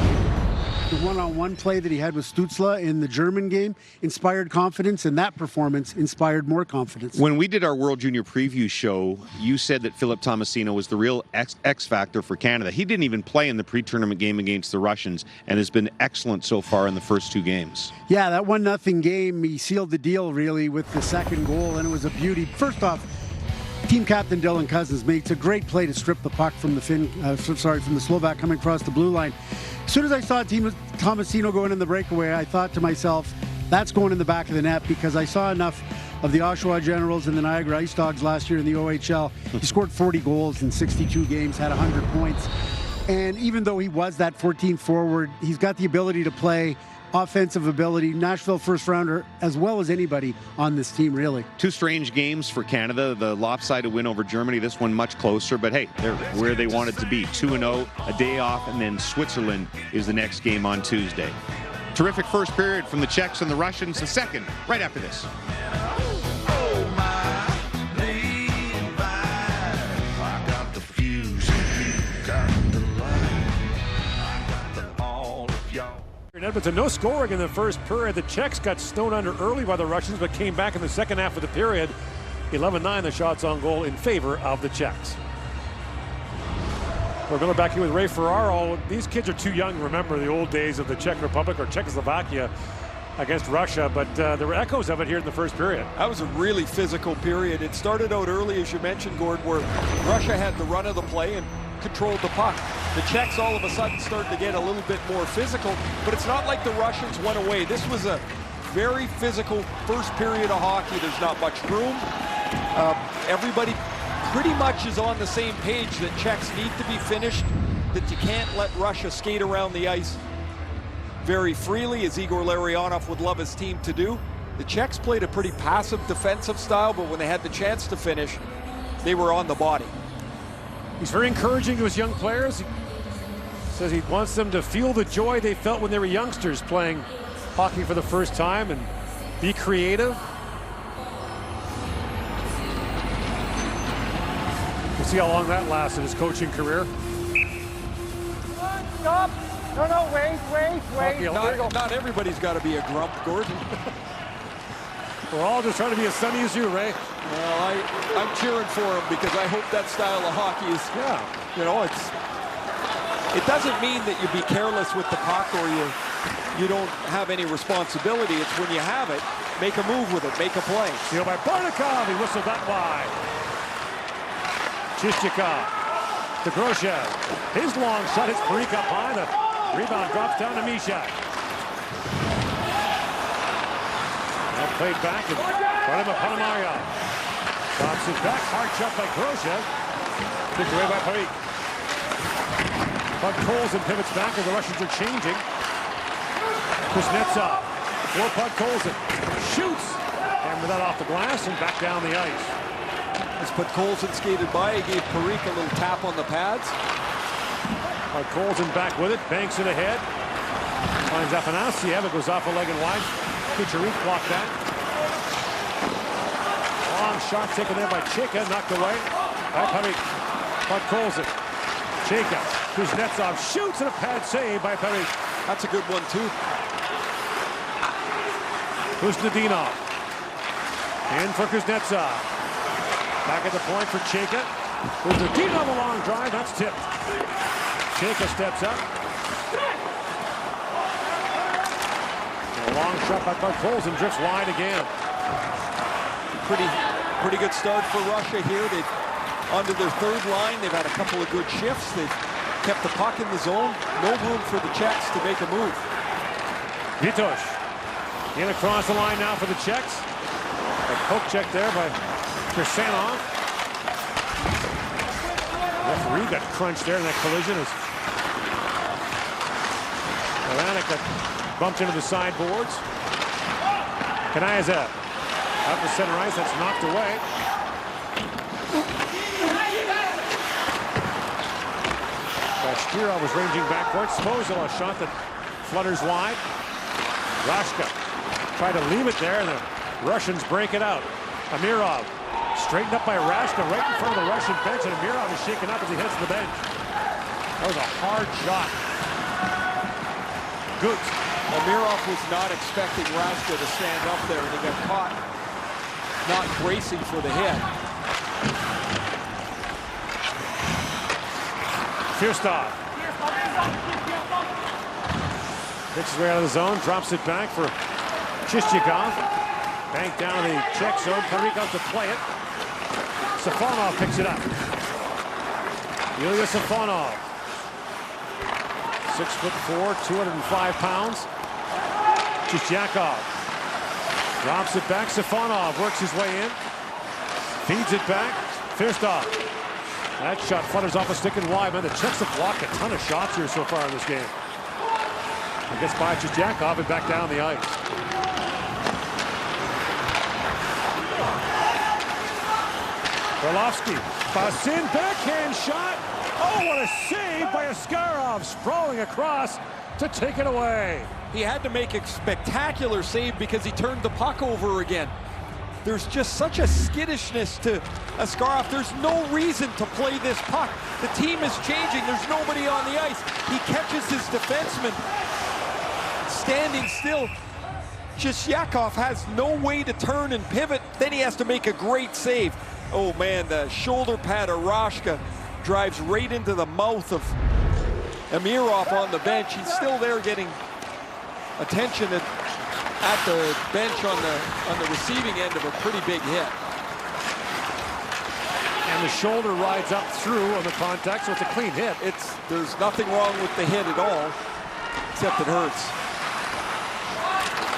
the one-on-one play that he had with Stützle in the German game inspired confidence, and that performance inspired more confidence.
When we did our World Junior preview show, you said that Philip Tomasino was the real X factor for Canada. He didn't even play in the pre-tournament game against the Russians and has been excellent so far in the first two games.
Yeah, that 1-0 game, he sealed the deal really with the second goal, and it was a beauty. First off, team captain Dylan Cousins makes a great play to strip the puck from the Slovak coming across the blue line. As soon as I saw Tomasino going in the breakaway, I thought to myself, that's going in the back of the net, because I saw enough of the Oshawa Generals and the Niagara Ice Dogs last year in the OHL. He scored 40 goals in 62 games, had 100 points. And even though he was that 14th forward, he's got the ability to play offensive ability, Nashville first rounder, as well as anybody on this team, really.
Two strange games for Canada. The lopsided win over Germany, this one much closer, but hey, they're where they wanted to be. 2-0, a day off, and then Switzerland is the next game on Tuesday. Terrific first period from the Czechs and the Russians. The second, right after this.
Edmonton, no scoring in the first period. The Czechs got snowed under early by the Russians, but came back in the second half of the period. 11-9 the shots on goal in favor of the Czechs. We're going back here with Ray Ferraro. These kids are too young to remember the old days of the Czech Republic or Czechoslovakia against Russia, but there were echoes of it here in the first period.
That was a really physical period. It started out early, as you mentioned, Gord, where Russia had the run of the play and controlled the puck. The Czechs all of a sudden started to get a little bit more physical, but it's not like the Russians went away. This was a very physical first period of hockey. There's not much room. Everybody pretty much is on the same page that Czechs need to be finished, that you can't let Russia skate around the ice very freely, as Igor Larionov would love his team to do. The Czechs played a pretty passive defensive style, but when they had the chance to finish, they were on the body.
He's very encouraging to his young players. He says he wants them to feel the joy they felt when they were youngsters playing hockey for the first time and be creative. We'll see how long that lasts in his coaching career.
Stop! No, wait.
Not everybody's got to be a grump, Gordon.
We're all just trying to be as sunny as you, Ray.
Well, I'm cheering for him because I hope that style of hockey is, you know, it doesn't mean that you be careless with the puck or you don't have any responsibility. It's when you have it, make a move with it, make a play.
Steal by Barnikov, he whistled that wide. Chichikov to Grosjean. His long shot hits Parik up high. The rebound drops down to Misha. That played back in front of Panamaria. Drops it back, hard shot by Grosjean. Kicked away by Parik. Bud Colson pivots back as the Russians are changing. Kuznetsov for Bud Colson. Shoots. Hammer that off the glass and back down the ice.
As Bud Colson skated by, he gave Parik a little tap on the pads.
Bud Colson back with it, banks it ahead. Finds Afanasiev, it goes off a leg and wide. Kucherik blocked that. Long shot taken there by Chika, knocked away by Parik. Bud Colson. Chika. Kuznetsov shoots and a pad save by Parik.
That's a good one too.
Kuznetsov. In for Kuznetsov. Back at the point for Chika. Kuznetsov a long drive, that's tipped. Chika steps up. A long shot by Bud Colson, drifts wide again.
Pretty good start for Russia here. They've onto their third line. They've had a couple of good shifts. They've kept the puck in the zone. No room for the Czechs to make a move.
Vitosh in across the line now for the Czechs. A poke check there by Kirsanov. Referee got crunched there in that collision as Atlantic got bumped into the sideboards. Kanayev out to center ice, that's knocked away. Bashkirov was ranging backwards. Spozil, a shot that flutters wide. Rashka tried to leave it there, and the Russians break it out. Amirov straightened up by Rashka right in front of the Russian bench, and Amirov is shaken up as he heads to the bench. That was a hard shot. Good.
Amirov was not expecting Rashka to stand up there, and he got caught not bracing for the hit.
Firstov. Picks his way out of the zone, drops it back for Chichikov. Banked down the Czech zone. Parik out to play it. Safonov picks it up. Ilya Safonov. 6'4", 205 pounds. Chichikov drops it back. Safonov works his way in. Feeds it back. Firstov. That shot flutters off a stick and wide. Man, the Czechs have blocked a ton of shots here so far in this game. It gets by Chichikov and back down the ice. Orlovsky, Basin, backhand shot. Oh, what a save by Askarov, sprawling across to take it away.
He had to make a spectacular save because he turned the puck over again. There's just such a skittishness to Askarov. There's no reason to play this puck. The team is changing. There's nobody on the ice. He catches his defenseman standing still. Chisyakov has no way to turn and pivot. Then he has to make a great save. Oh man, the shoulder pad of Rashka drives right into the mouth of Amirov on the bench. He's still there getting attention at the bench on the receiving end of a pretty big hit.
And the shoulder rides up through on the contact, so it's a clean hit.
There's nothing wrong with the hit at all, except it hurts.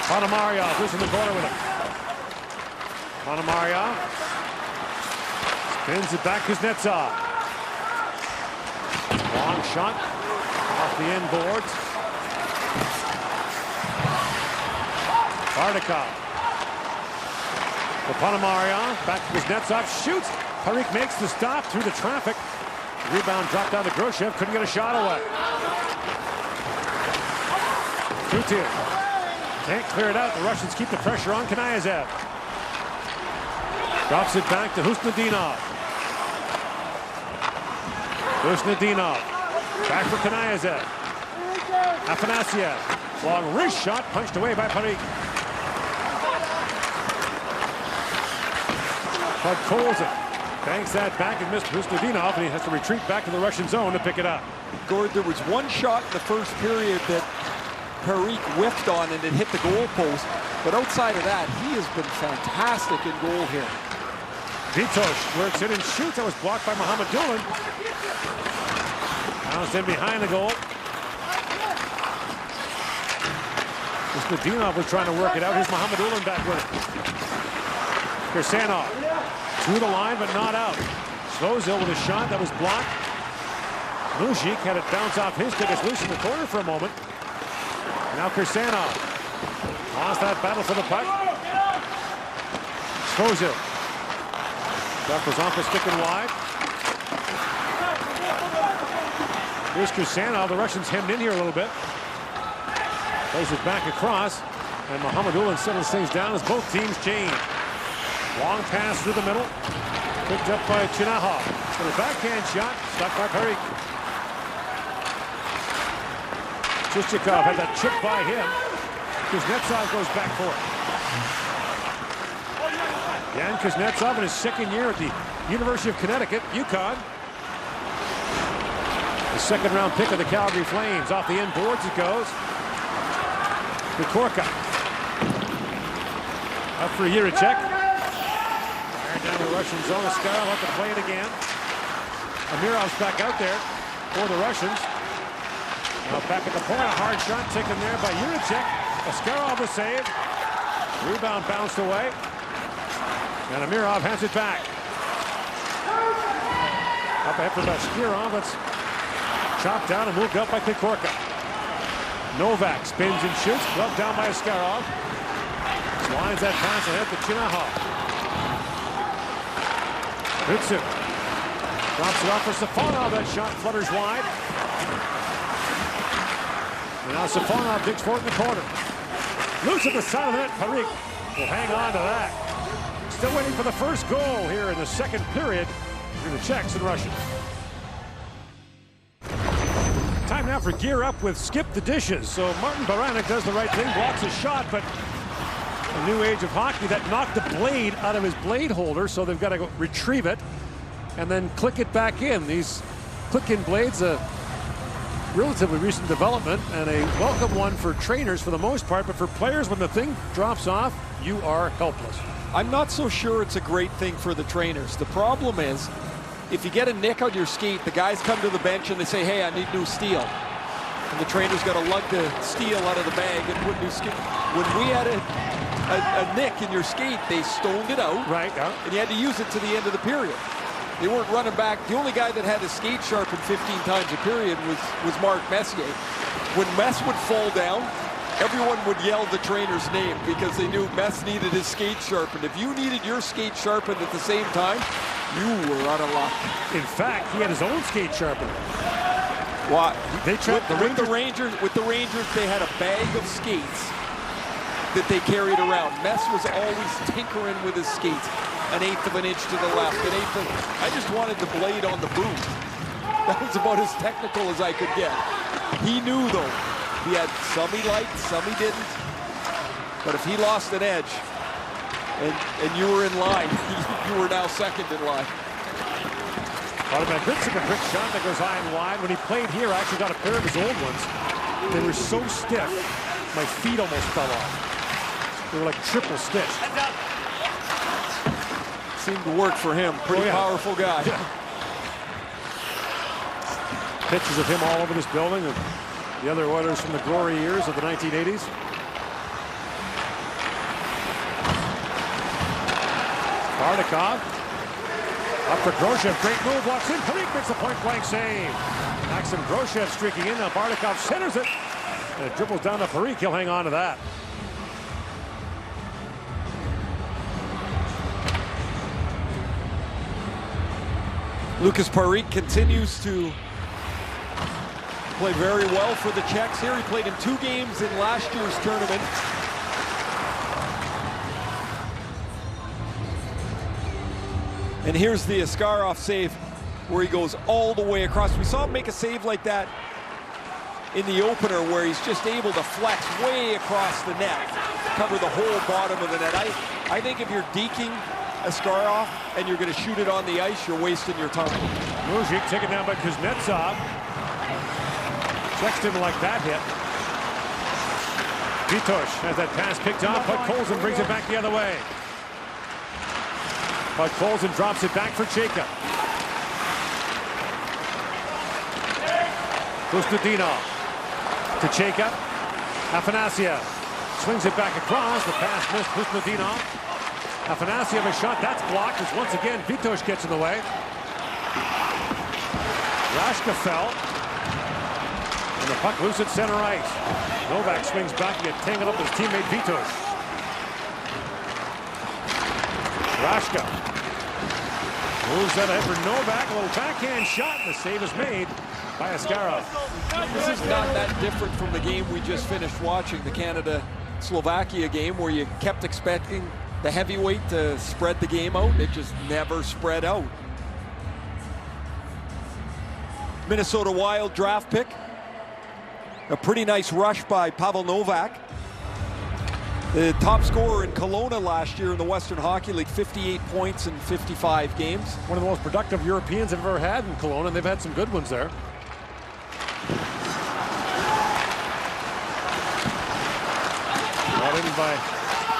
Ponomaryov loose in the corner with him. Ponomaryov spins it back, Kuznetsov. Long shot off the end boards. Bardakov. For Ponomaryov, back to Kuznetsov, shoots. Parikh makes the stop through the traffic. Rebound dropped down to Groshev, couldn't get a shot away. 2-2. Can't clear it out. The Russians keep the pressure on Kniazev. Drops it back to Husnudinov. Husnudinov. Back for Kniazev. Afanasyev. Long wrist shot punched away by Parikh. Podkolzin banks that back and missed Husnudinov, and he has to retreat back to the Russian zone to pick it up.
Gord, there was one shot in the first period that Parikh whiffed on and it hit the goal post, but outside of that, he has been fantastic in goal here.
Vitosh works in and shoots. That was blocked by Mohammedullin. Bounced in behind the goal. Husnudinov was trying to work it out. Here's Mohammedullin back with it. Kirsanov to the line, but not out. Svozil with a shot that was blocked. Mujik had it bounce off his stick. It's loose in the corner for a moment. Now Kirsanov lost that battle for the puck. Svozil. Duck was off the stick and wide. Here's Kirsanov. The Russians hemmed in here a little bit. Plays it back across. And Mohammedullin settles things down as both teams change. Long pass through the middle. Picked up by Chinahov. For the backhand shot. Stuck by Parikh. Chisyakov had that chip by him. Kuznetsov goes back for it. Yan Kuznetsov in his second year at the University of Connecticut, UConn. The second round pick of the Calgary Flames. Off the end boards it goes. Kukorka. Up for Czech. Down the Russian zone. Askarov have to play it again. Amirov's back out there for the Russians. Now back at the point, a hard shot taken there by Jiricek. Askarov the save. Rebound bounced away. And Amirov hands it back. Up ahead for Bashkirov. It's chopped down and moved up by Kukorka. Novak spins and shoots. Gloved down by Askarov. Lines that pass ahead to Chinahov. Ritsu drops it off for Safonov. That shot flutters wide. And now Safonov digs for it in the corner. Loose at the side of the net. Parikh will hang on to that. Still waiting for the first goal here in the second period between the Czechs and Russians. Time now for Gear Up with Skip the Dishes. So Martin Baranek does the right thing, blocks a shot, but a new age of hockey that knocked the blade out of his blade holder, so they've got to go retrieve it and then click it back in. These click-in blades, a relatively recent development and a welcome one for trainers for the most part, but for players, when the thing drops off, you are helpless.
I'm not so sure it's a great thing for the trainers. The problem is, if you get a nick on your skate, the guys come to the bench and they say, hey, I need new steel. And the trainer's got to lug the steel out of the bag and put new skate. When we had a nick in your skate, they stoned it out.
Right. Yeah.
And you had to use it to the end of the period. They weren't running back. The only guy that had his skate sharpened 15 times a period was Mark Messier. When Mess would fall down, everyone would yell the trainer's name because they knew Mess needed his skate sharpened. If you needed your skate sharpened at the same time, you were out of luck.
In fact, he had his own skate sharpened.
Well,
they tried
with the Rangers, they had a bag of skates that they carried around. Mess was always tinkering with his skates. An eighth of an inch to the left, an eighth of... I just wanted the blade on the boot. That was about as technical as I could get. He knew, though, He had some he liked, some he didn't. But if he lost an edge and you were in line, you were now second in line.
Good shot that goes high and wide. When he played here, I actually got a pair of his old ones. They were so stiff, my feet almost fell off. They were like triple stitch.
Seemed to work for him. Pretty powerful guy.
Yeah. Pictures of him all over this building, and the other Oilers from the glory years of the 1980s. Bardakov up for Groshev. Great move. Walks in. Parik makes a point-blank save. Maxim Groshev streaking in. Now Bardakov centers it. And it dribbles down to Parik. He'll hang on to that.
Lucas Parik continues to play very well for the Czechs here. He played in 2 games in last year's tournament. And here's the Askarov save where he goes all the way across. We saw him make a save like that in the opener where he's just able to flex way across the net, cover the whole bottom of the net. I think if you're deking Askarov and you're going to shoot it on the ice, you're wasting your time.
Mujic taken down by Kuznetsov. Czechs didn't like that hit. Vitosh has that pass picked off, but Colson brings it back the other way. But Colson drops it back for Chayka. Kustudinov to Chayka. Afanasyev swings it back across. The pass missed Kustudinov. Afanasyev a shot that's blocked as once again Vitosh gets in the way. Rashka fell. And the puck loose at center ice. Novak swings back and gets tangled up with his teammate Vitosh. Rashka moves that ahead for Novak. A little backhand shot, and the save is made by Askarov.
This is not that different from the game we just finished watching, the Canada-Slovakia game, where you kept expecting the heavyweight to spread the game out. It just never spread out. Minnesota Wild draft pick. A pretty nice rush by Pavel Novak. The top scorer in Kelowna last year in the Western Hockey League, 58 points in 55 games.
One of the most productive Europeans I've ever had in Kelowna, and they've had some good ones there. Brought in by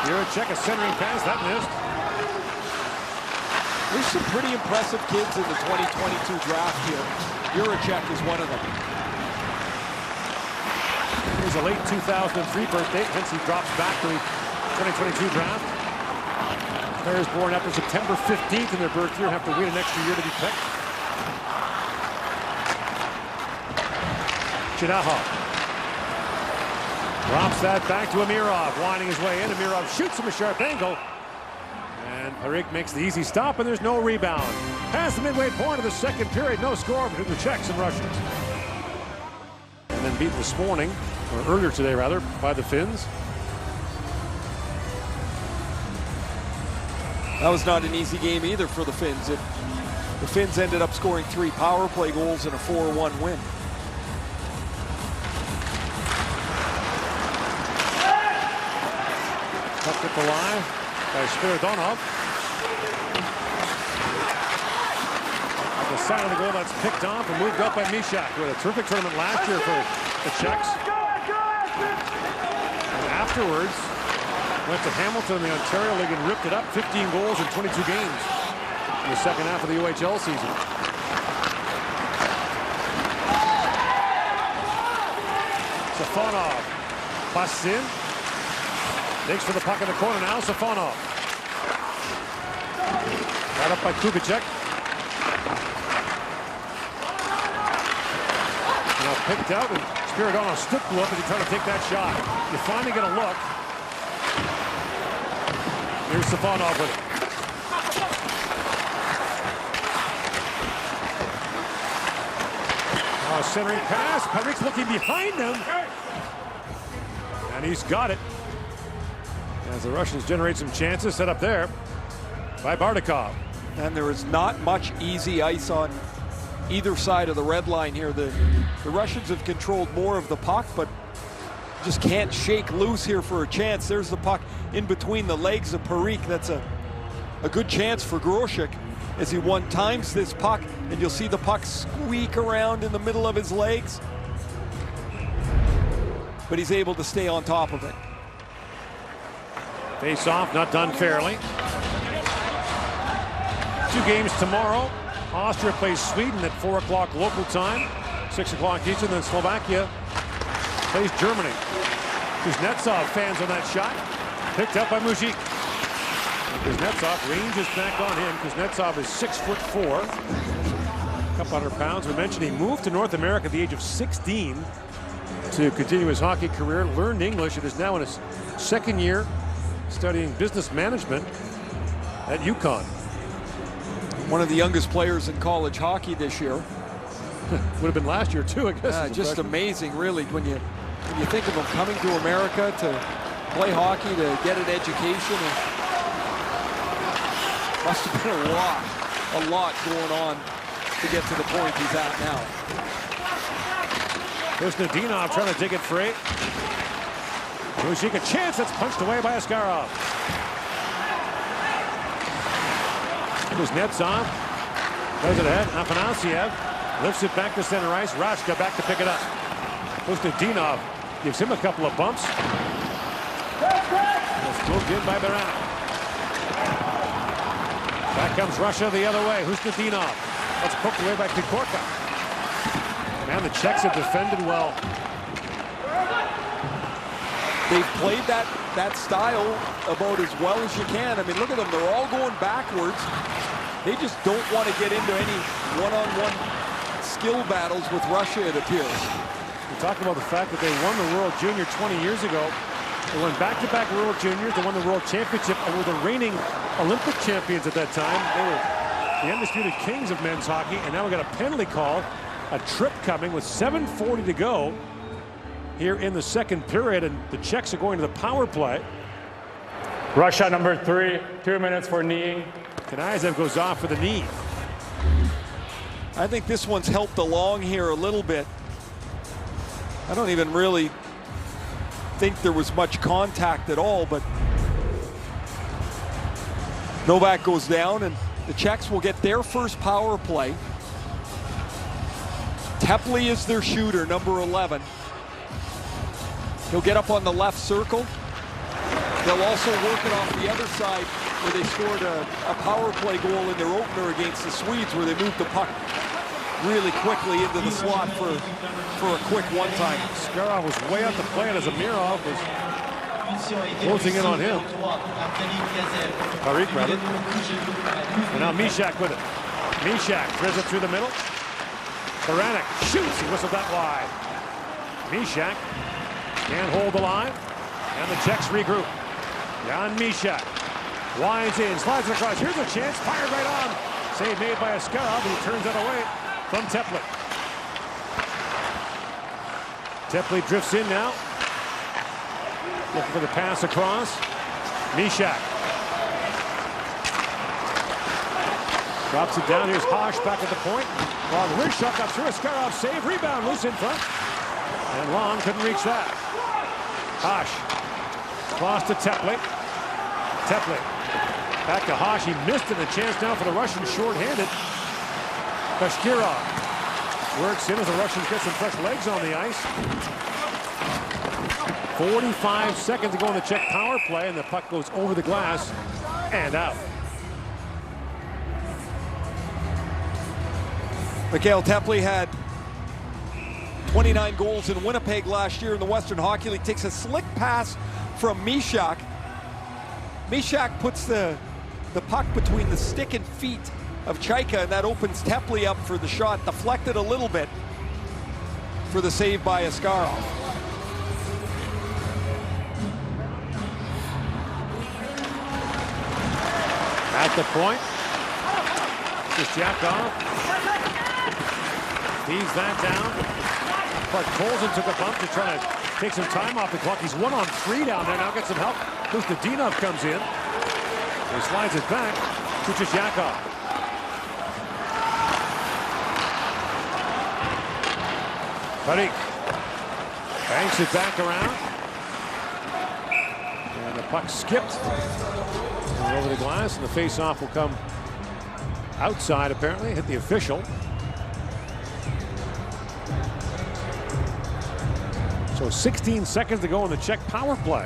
Jiricek, a centering pass, that missed.
There's some pretty impressive kids in the 2022 draft here. Jiricek is one of them.
He's a late 2003 birthday, hence he drops back to the 2022 draft. Players born after September 15th in their birth year have to wait an extra year to be picked. Chinaha drops that back to Amirov, winding his way in. Amirov shoots from a sharp angle. And Parik makes the easy stop, and there's no rebound. Past the midway point of the second period, no score between the Czechs and Russians. And then beaten this morning, or earlier today rather, by the Finns.
That was not an easy game either for the Finns. The Finns ended up scoring 3 power play goals in a 4-1 win.
Tucked at the line by Spiridonov. At the side of the goal, that's picked off and moved up by Mishak, who had a terrific tournament last year for the Czechs. And afterwards, went to Hamilton in the Ontario League and ripped it up, 15 goals in 22 games in the second half of the OHL season. Safonov busts in. Digs for the puck in the corner now, Safonov. Got up by Kubicek. Now picked out, and Spiridonov stood up as he tried to take that shot. You finally get a look. Here's Safonov with it. Centering pass. Parik's looking behind him. And he's got it. As the Russians generate some chances, set up there by Bardakov.
And there is not much easy ice on either side of the red line here. The Russians have controlled more of the puck, but just can't shake loose here for a chance. There's the puck in between the legs of Parikh. That's a good chance for Grosek as he one-times this puck, and you'll see the puck squeak around in the middle of his legs. But he's able to stay on top of it.
Face off, not done fairly. 2 games tomorrow. Austria plays Sweden at 4 o'clock local time, 6 o'clock Eastern, then Slovakia plays Germany. Kuznetsov fans on that shot. Picked up by Mujic. Kuznetsov ranges back on him. Kuznetsov is 6'4", a couple hundred pounds. We mentioned he moved to North America at the age of 16 to continue his hockey career, learned English, and is now in his 2nd year studying business management at UConn.
One of the youngest players in college hockey this year.
Would have been last year too, I guess.
Just amazing, really, when you think of him coming to America to play hockey, to get an education. And must have been a lot going on to get to the point he's at now.
Here's Nadinov trying to dig it free. Mujic a chance, that's punched away by Askarov. Kuznetsov goes it ahead. Afanasiev lifts it back to center ice. Rashka back to pick it up. Kuznetsov gives him a couple of bumps. It's moved in by Baranek. Back comes Russia the other way. Kuznetsov. That's poked away by Pikorka. Man, the Czechs have defended well.
They've played that style about as well as you can. I mean, look at them. They're all going backwards. They just don't want to get into any one-on-one skill battles with Russia, it appears.
We talked about the fact that they won the World Junior 20 years ago. They won back-to-back World Juniors. They won the World Championship and were the reigning Olympic champions at that time. They were the undisputed kings of men's hockey, and now we got a penalty call. A trip coming with 7:40 to go here in the 2nd period, and the Czechs are going to the power play.
Russia number 3, 2 minutes for kneeing.
Knyzev goes off for the knee.
I think this one's helped along here a little bit. I don't even really think there was much contact at all, but Novak goes down, and the Czechs will get their first power play. Tepley is their shooter, number 11. He'll get up on the left circle. They'll also work it off the other side where they scored a power play goal in their opener against the Swedes, where they moved the puck really quickly into the slot for a quick one-time.
Askarov was way out the play, as Amirov was closing in on him. Parikh, rather. And now Mishak with it. Mishak throws it through the middle. Baranek shoots, he whistled that wide. Mishak can't hold the line, and the Czechs regroup. Jan Mishak winds in, slides it across. Here's a chance, fired right on. Save made by Askarov, and he turns that away from Tepley. Tepley drifts in now, looking for the pass across. Mishak drops it down. Here's Haas back at the point. Long wrist shot got through. Askarov save, rebound loose in front, and Long couldn't reach that. Haas cross to Tepley. Tepley back to Haas. He missed it. A chance now for the Russians short-handed. Bashkirov works in as the Russians get some fresh legs on the ice. 45 seconds to go in the Czech power play, and the puck goes over the glass and out.
Mikhail Tepley had 29 goals in Winnipeg last year in the Western Hockey League. Takes a slick pass from Mishak. Mishak puts the puck between the stick and feet of Chaika, and that opens Tepley up for the shot. Deflected a little bit for the save by Askarov.
At the point, this is Yakov. Feeds that down. But Colson took a bump to try to take some time off the clock. He's 1-on-3 down there. Now gets some help. Kuznetsov comes in. He slides it back. Kuznetsov. Parikh banks it back around. Puck skipped over the glass, and the face-off will come outside, apparently. Hit the official. So 16 seconds to go in the Czech power play.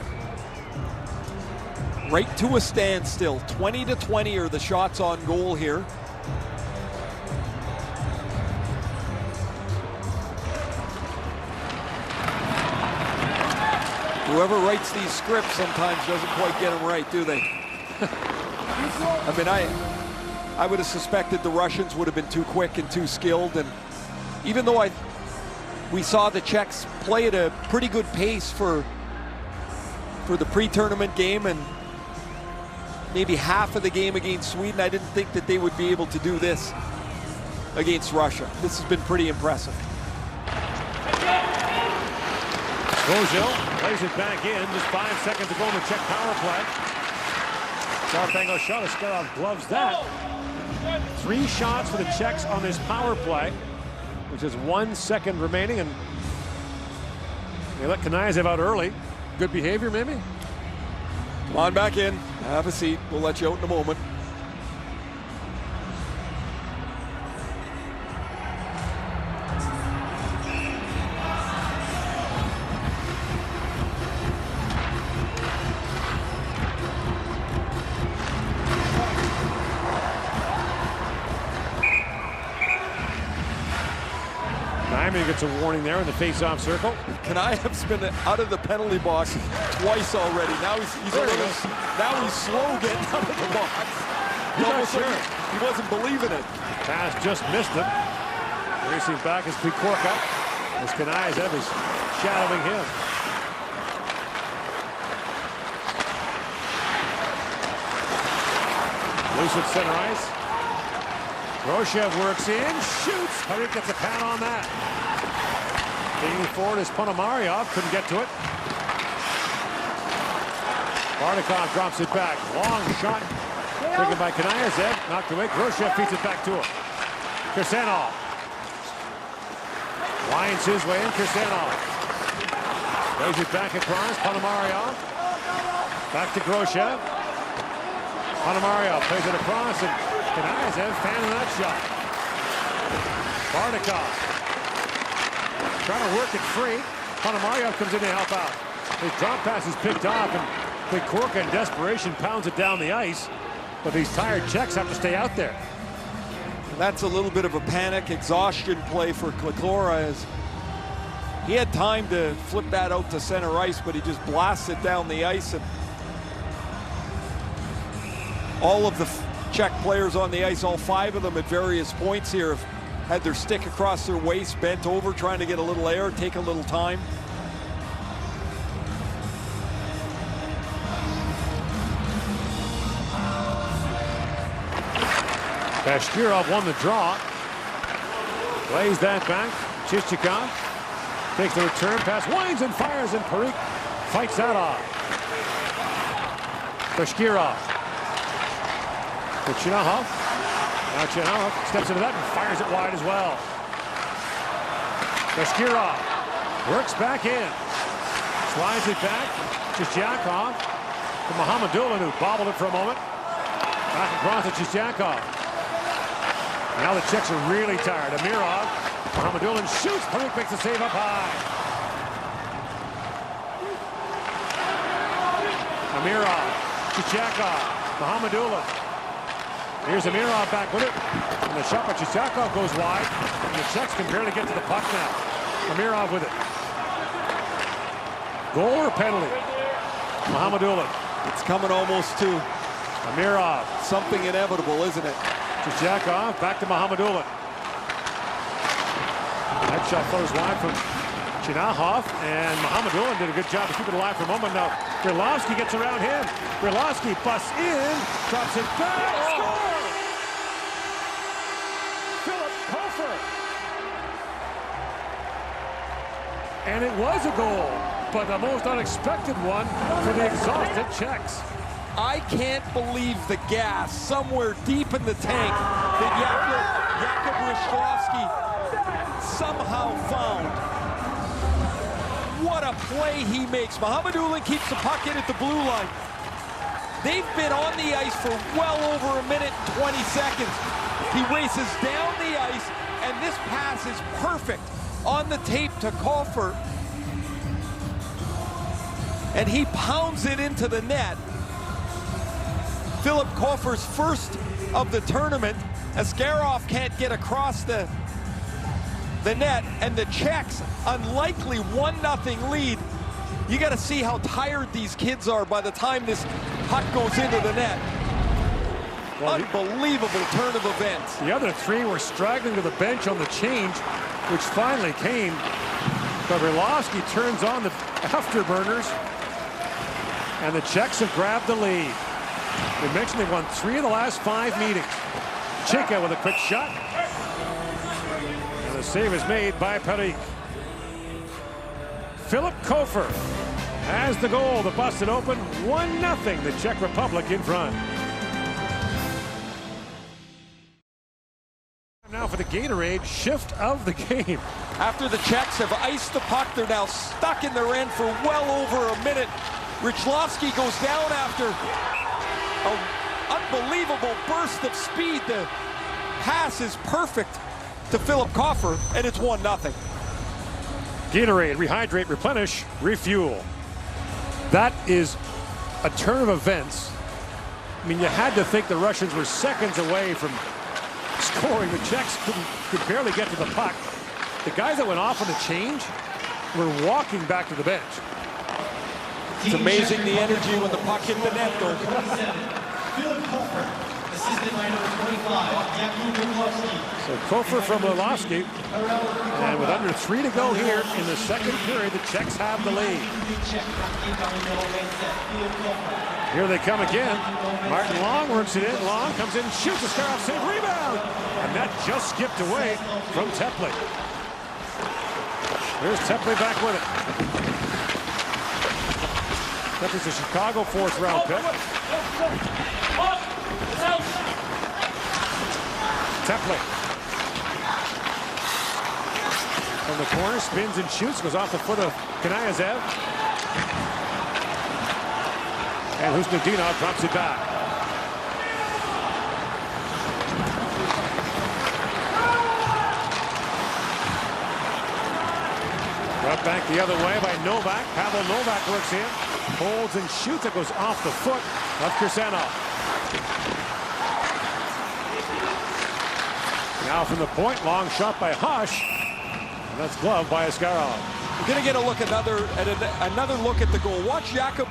Right to a standstill. 20-20 are the shots on goal here. Whoever writes these scripts sometimes doesn't quite get them right, do they? I mean, I would have suspected the Russians would have been too quick and too skilled, and even though we saw the Czechs play at a pretty good pace for the pre-tournament game and maybe half of the game against Sweden, I didn't think that they would be able to do this against Russia. This has been pretty impressive.
Bozil plays it back in. Just 5 seconds to go in the Czech power play. Sharp angle shot. Askarov gloves that. 3 shots for the Czechs on this power play, which is 1 second remaining, and they let Kanayev out early. Good behavior, maybe?
Come on back in. Have a seat. We'll let you out in a moment.
Nyman gets a warning there in the face-off circle.
Kanayev's been out of the penalty box twice already. Now he's slow getting out of the box. He wasn't believing it.
Pass just missed him. Racing back is Pikorka as Kanayev is shadowing him. Loose at center ice. Roshev works in, shoots. Parik gets a pad on that. Leaning forward is Ponomaryov, couldn't get to it. Bardakov drops it back. Long shot taken by Kanayev, knocked away. Roshev feeds it back to him. Kirsanov winds his way in. Kirsanov plays it back across. Ponomaryov back to Groshev. Ponomaryov plays it across, and Kanayev fanning that shot. Bardakov trying to work it free. Ponomaryov comes in to help out. The drop pass is picked off, and Pikorka in desperation pounds it down the ice. But these tired Czechs have to stay out there.
That's a little bit of a panic exhaustion play for Klikora, as he had time to flip that out to center ice, but he just blasts it down the ice, and all of the Czech players on the ice, all 5 of them at various points here, have had their stick across their waist, bent over, trying to get a little air, take a little time.
Bashkirov won the draw. Plays that back. Chichikov takes the return pass, winds and fires, and Parik fights that off. Bashkirov. To Chernohov. Now Chernohov steps into that and fires it wide as well. Bashkirov works back in. Slides it back to Chichakov. To Mohamedulin, who bobbled it for a moment. Back across to Chichakov. Now the Czechs are really tired. Amirov. Mohamedulin shoots. Parik makes the save up high. Amirov. Chichakov. Mohamedulin. Here's Amirov back with it. And the shot by Chichakov goes wide. And the Czechs can barely get to the puck now. Amirov with it. Goal or penalty? Mohamedulin.
It's coming almost to
Amirov.
Something inevitable, isn't it?
Chichakov back to Mohamedulin. That shot flows wide from Chernohov, and Mohamedulin did a good job to keep it alive for a moment. Now Brailovsky gets around him. Brailovsky busts in, drops it back, score! Philip Kofer. And it was a goal, but the most unexpected one for the exhausted Czechs.
I can't believe the gas somewhere deep in the tank that Jakub Rishkovsky somehow found. what a play he makes. Mahamadulin keeps the puck in at the blue line. They've been on the ice for well over a minute and 20 seconds. He races down the ice, and this pass is perfect on the tape to Koffer. And he pounds it into the net. Philip Koffer's first of the tournament. Askarov can't get across the net, and the Czechs, unlikely 1-0 lead. You got to see how tired these kids are by the time this puck goes into the net. Well, unbelievable turn of events.
The other three were straggling to the bench on the change, which finally came. But Orlovsky turns on the afterburners, and the Czechs have grabbed the lead. We mentioned they won 3 of the last 5 meetings. Chica with a quick shot. And the save is made by Peric. Philip Koffer has the goal. The busted open. 1-0. The Czech Republic in front. Now for the Gatorade shift of the game.
After the Czechs have iced the puck, they're now stuck in their end for well over a minute. Richlovsky goes down after an unbelievable burst of speed. The pass is perfect to Philip Koffer, and it's 1-0.
Gatorade, rehydrate, replenish, refuel. That is a turn of events. I mean, you had to think the Russians were seconds away from scoring. The Czechs could barely get to the puck. The guys that went off on the change were walking back to the bench.
It's amazing the energy when the puck hit the net, though.
So Koffer from Orlovsky, and with under 3 to go here in the second period, the Czechs have the lead. Here they come again. Martin Long works it in. Long comes in, shoots a Askarov save, rebound, and that just skipped away from Tepley. Here's Tepley back with it. Tepley's a Chicago 4th round pick. Tepley from the corner, spins and shoots, goes off the foot of Kanayazev. And Husnudinov drops it back. Brought back the other way by Novak. Pavel Novak works in, holds and shoots. It goes off the foot of Kirsanov. Now from the point, long shot by Hush, and that's gloved by Askarov.
We're going to get a look another look at the goal. Watch Jakub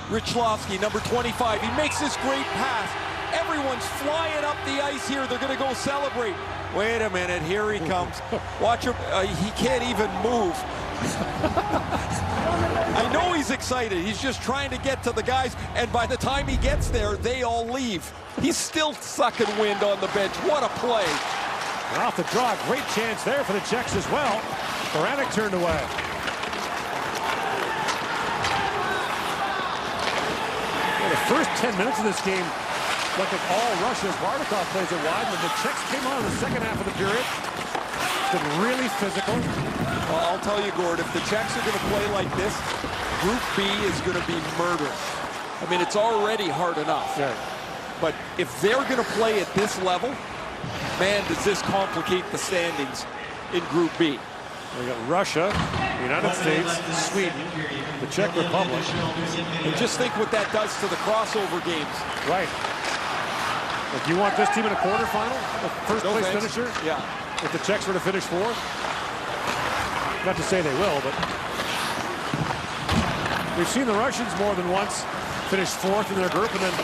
Richlovsky, number 25. He makes this great pass. Everyone's flying up the ice here. They're going to go celebrate. Wait a minute, here he comes. Watch him. He can't even move. I know he's excited. He's just trying to get to the guys, and by the time he gets there, they all leave. He's still sucking wind on the bench. What a play.
And off the draw, great chance there for the Czechs as well. Baranek turned away. Well, the first 10 minutes of this game looked like all Russia's. Bardakov plays it wide, but the Czechs came on in the second half of the period. It's been really physical.
Well, I'll tell you, Gord, if the Czechs are going to play like this, Group B is going to be murderous. I mean, it's already hard enough.
Yeah.
But if they're going to play at this level, man, does this complicate the standings in Group B.
We got Russia, the United States, Sweden, the Czech Republic.
And just think what that does to the crossover games.
Right. Like, you want this team in a quarterfinal? The first place finisher?
Yeah.
If the Czechs were to finish 4th? Not to say they will, but we've seen the Russians more than once finish 4th in their group and then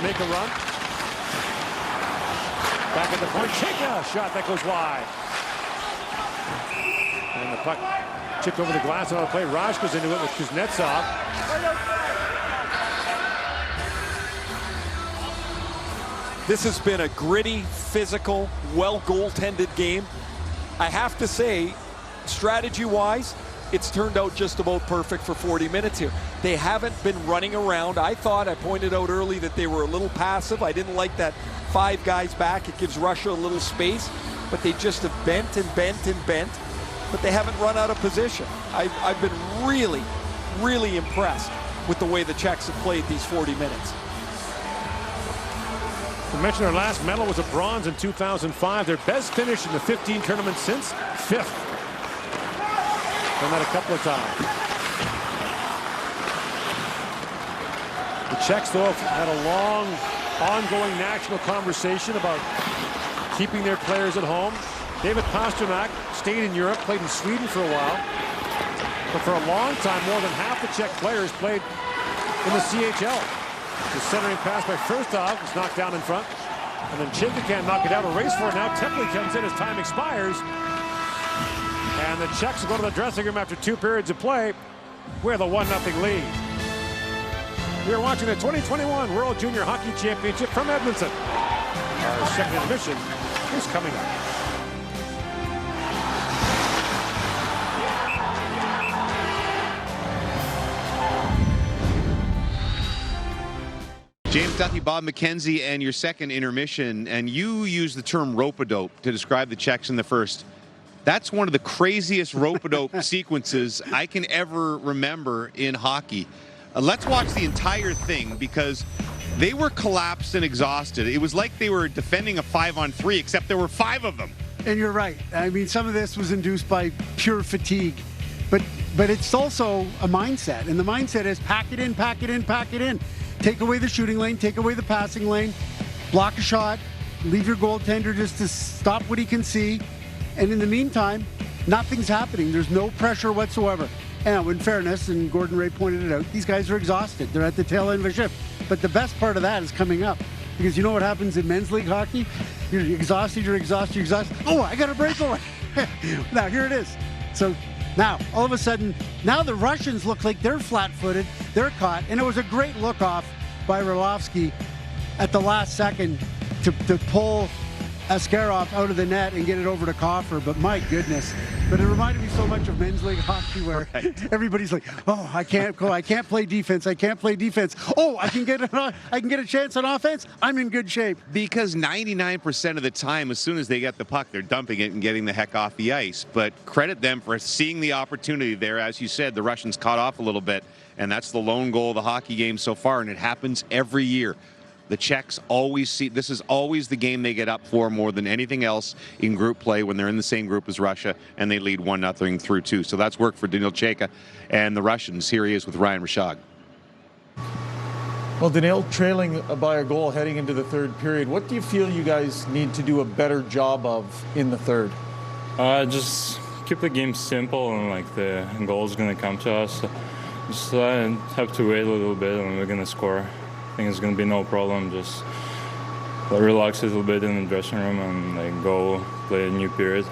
make a run. Back at the point, Chica, shot that goes wide. And the puck chipped over the glass on the play. Raj goes into it with Kuznetsov.
This has been a gritty, physical, well goaltended game. I have to say, strategy-wise, it's turned out just about perfect for 40 minutes here. They haven't been running around. I pointed out early that they were a little passive. I didn't like that 5 guys back. It gives Russia a little space, but they just have bent and bent and bent. but they haven't run out of position. I've been really, really impressed with the way the Czechs have played these 40 minutes.
We mentioned their last medal was a bronze in 2005. Their best finish in the 15 tournaments since, 5th. Done that a couple of times. The Czechs, though, have had a long, ongoing national conversation about keeping their players at home. David Pasternak stayed in Europe, played in Sweden for a while. But for a long time, more than half the Czech players played in the CHL. The centering pass by Firstov was knocked down in front. And then Chinka can't knock it out. A race for it now. Tepley comes in as time expires. And the Czechs will go to the dressing room after 2 periods of play with a 1-0 lead. You're watching the 2021 World Junior Hockey Championship from Edmonton. Our second intermission is coming up.
James Duthie, Bob McKenzie, and your second intermission, and you use the term rope-a-dope to describe the Czechs in the first. That's one of the craziest rope-a-dope sequences I can ever remember in hockey. Let's watch the entire thing because they were collapsed and exhausted. It was like they were defending a 5-on-3, except there were 5 of them.
And you're right. I mean, some of this was induced by pure fatigue. But it's also a mindset, and the mindset is pack it in, pack it in, pack it in. Take away the shooting lane, take away the passing lane, block a shot, leave your goaltender just to stop what he can see. And in the meantime, nothing's happening. There's no pressure whatsoever. Now, in fairness, and Gordon Ray pointed it out, these guys are exhausted. They're at the tail end of a shift. But the best part of that is coming up. Because you know what happens in men's league hockey? You're exhausted, you're exhausted, you're exhausted. Oh, I got a breakaway. Now, here it is. So now, all of a sudden, now the Russians look like they're flat-footed. They're caught. And it was a great look-off by Orlovsky at the last second to pull Askarov out of the net and get it over to Coffer. But my goodness. But it reminded me so much of men's league hockey where everybody's like, oh, I can't go. I can't play defense. I can't play defense. Oh, I can get a chance on offense. I'm in good shape.
Because 99% of the time, as soon as they get the puck, they're dumping it and getting the heck off the ice. But credit them for seeing the opportunity there. As you said, the Russians caught off a little bit, and that's the lone goal of the hockey game so far, and it happens every year. The Czechs always see, this is always the game they get up for more than anything else in group play when they're in the same group as Russia and they lead 1-0 through 2. So that's worked for Daniil Cheka and the Russians. Here he is with Ryan Rashog.
Well, Daniil trailing by a goal heading into the third period. What do you feel you guys need to do a better job of in the third?
Just keep the game simple and like the goal is going to come to us. Just have to wait a little bit and we're going to score. I think it's going to be no problem. Just relax a little bit in the dressing room and like go play a new period.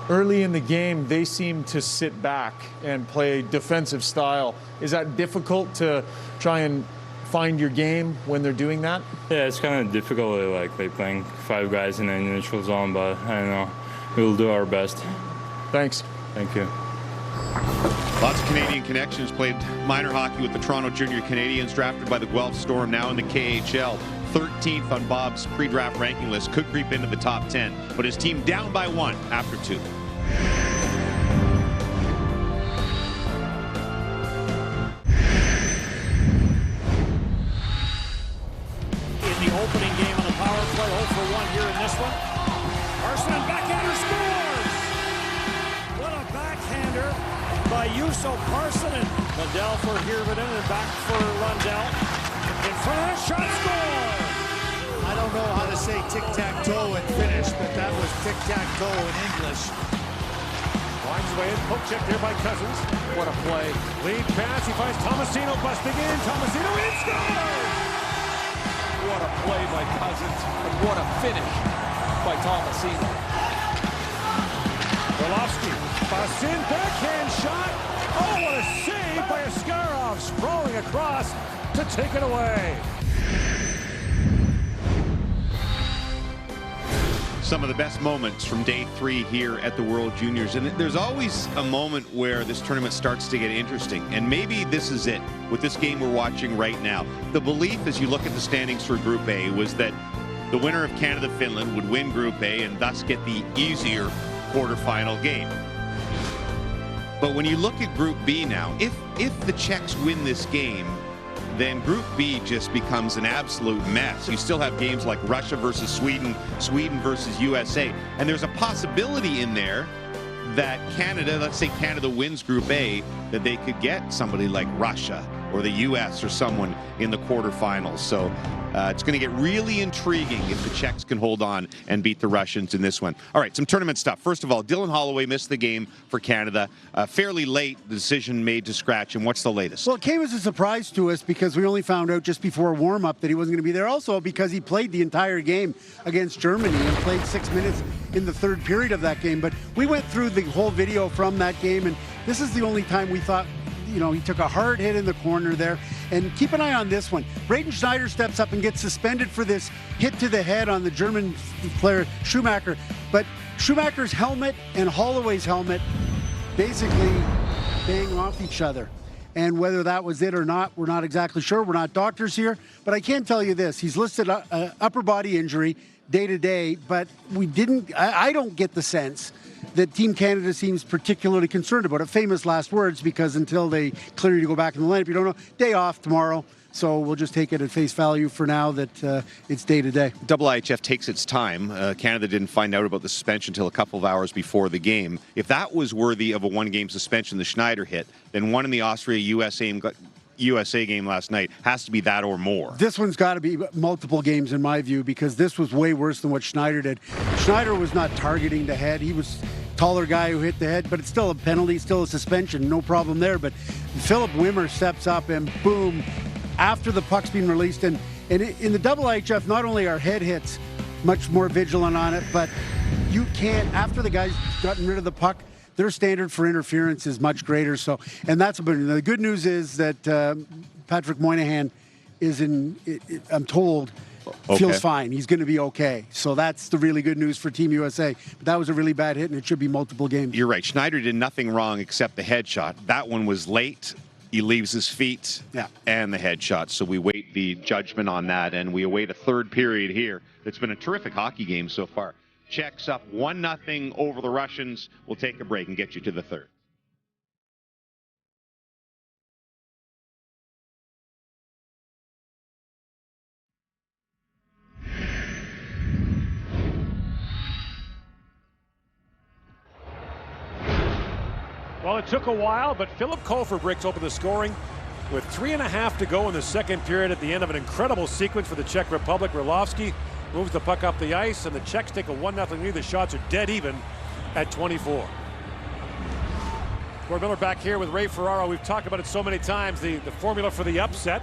Early in the game, they seem to sit back and play defensive style. Is that difficult to try and find your game when they're doing that?
Yeah, it's kind of difficult. Like they're playing 5 guys in the neutral zone, but I don't know. We'll do our best.
Thanks.
Thank you.
Lots of Canadian connections. Played minor hockey with the Toronto Junior Canadians, drafted by the Guelph Storm, now in the KHL. 13th on Bob's pre-draft ranking list, could creep into the top 10, but his team down by 1 after 2.
In the opening game on the power play, 0 for 1 here in this one. Arsenin backhander scores! What a backhander by Juuso Parssinen. Lundell for Hirvonen and back for Lundell. In front of that shot, score!
I don't know how to say tic-tac-toe and finish, but that was tic-tac-toe in English.
Winds away in, poke check there by Cousins. What a play. Lead pass, he finds Tomasino busting in. Tomasino in, scores!
What a play by Cousins, and what a finish by Tomasino.
Orlovsky, Basin, backhand shot. Oh, what a save by Askarov, sprawling across to take it away.
Some of the best moments from day 3 here at the World Juniors. And there's always a moment where this tournament starts to get interesting. And maybe this is it with this game we're watching right now. The belief as you look at the standings for Group A was that the winner of Canada-Finland would win Group A and thus get the easier quarterfinal game. But when you look at Group B now, if the Czechs win this game, then Group B just becomes an absolute mess. You still have games like Russia versus Sweden, Sweden versus USA, and there's a possibility in there that Canada, let's say Canada wins Group A, that they could get somebody like Russia or the US or someone in the quarterfinals. So it's going to get really intriguing if the Czechs can hold on and beat the Russians in this one. All right, some tournament stuff. First of all, Dylan Holloway missed the game for Canada. Fairly late, the decision made to scratch him. What's the latest?
Well, it came as a surprise to us because we only found out just before warm-up that he wasn't going to be there. Also because he played the entire game against Germany and played 6 minutes in the third period of that game. But we went through the whole video from that game, and this is the only time we thought, you know, he took a hard hit in the corner there. And keep an eye on this one. Braden Schneider steps up and gets suspended for this hit to the head on the German player Schumacher. But Schumacher's helmet and Holloway's helmet basically bang off each other. And whether that was it or not, we're not exactly sure. We're not doctors here. But I can tell you this. He's listed upper body injury day to day, but I don't get the sense that Team Canada seems particularly concerned about it. Famous last words, because until they clear you to go back in the lineup, you don't know. Day off tomorrow, so we'll just take it at face value for now that it's day to day.
IIHF takes its time. Canada didn't find out about the suspension until a couple of hours before the game. If that was worthy of a one-game suspension, the Schneider hit, then one in the Austria-USA game last night has to be that or more.
This one's got to be multiple games in my view, because this was way worse than what Schneider did. Schneider was not targeting the head. He was a taller guy who hit the head, but it's still a penalty, still a suspension, no problem there. But Philip Wimmer steps up and boom, after the puck's been released. And in the IIHF, not only are head hits much more vigilant on it, but you can't, after the guy's gotten rid of the puck, their standard for interference is much greater. So, and that's the good news is that Patrick Moynihan is I'm told, feels fine. He's going to be okay. So that's the really good news for Team USA. But that was a really bad hit, and it should be multiple games.
You're right. Schneider did nothing wrong except the headshot. That one was late. He leaves his feet and the headshot. So we wait the judgment on that, and we await a third period here. It's been a terrific hockey game so far. Czechs up 1-0 over the Russians. We'll take a break and get you to the third.
Well, it took a while, but Philip Kofer breaks open the scoring with 3.5 to go in the second period at the end of an incredible sequence for the Czech Republic. Rylowski moves the puck up the ice, and the Czechs take a 1-0 lead. The shots are dead even at 24. Gord Miller back here with Ray Ferraro. We've talked about it so many times. The formula for the upset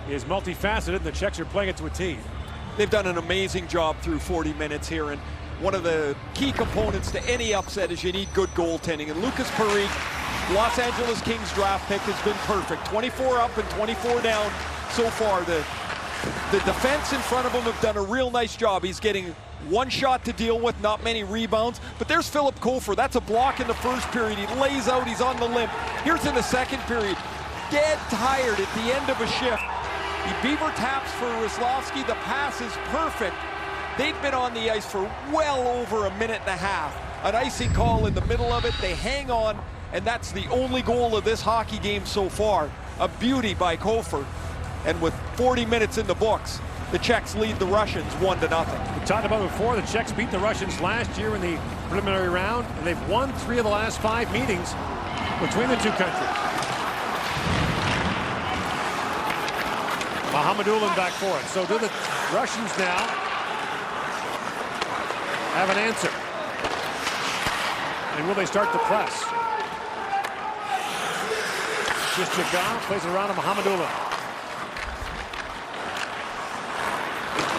is multifaceted, and the Czechs are playing it to a T.
They've done an amazing job through 40 minutes here, and one of the key components to any upset is you need good goaltending. And Lucas Parikh, Los Angeles Kings draft pick, has been perfect. 24 up and 24 down so far. The defense in front of him have done a real nice job. He's getting one shot to deal with, not many rebounds. But there's Philip Kofer. That's a block in the first period. He lays out, he's on the limp. Here's in the second period. Dead tired at the end of a shift. He beaver taps for Rylowski. The pass is perfect. They've been on the ice for well over a minute and a half. An icing call in the middle of it. They hang on, and that's the only goal of this hockey game so far. A beauty by Kofer. And with 40 minutes in the books, the Czechs lead the Russians 1-0.
We talked about it before. The Czechs beat the Russians last year in the preliminary round, and they've won 3 of the last 5 meetings between the two countries. Mahamadulin back for it. So do the Russians now have an answer? And will they start to press? Shishchikov plays it around to Mahamadulin.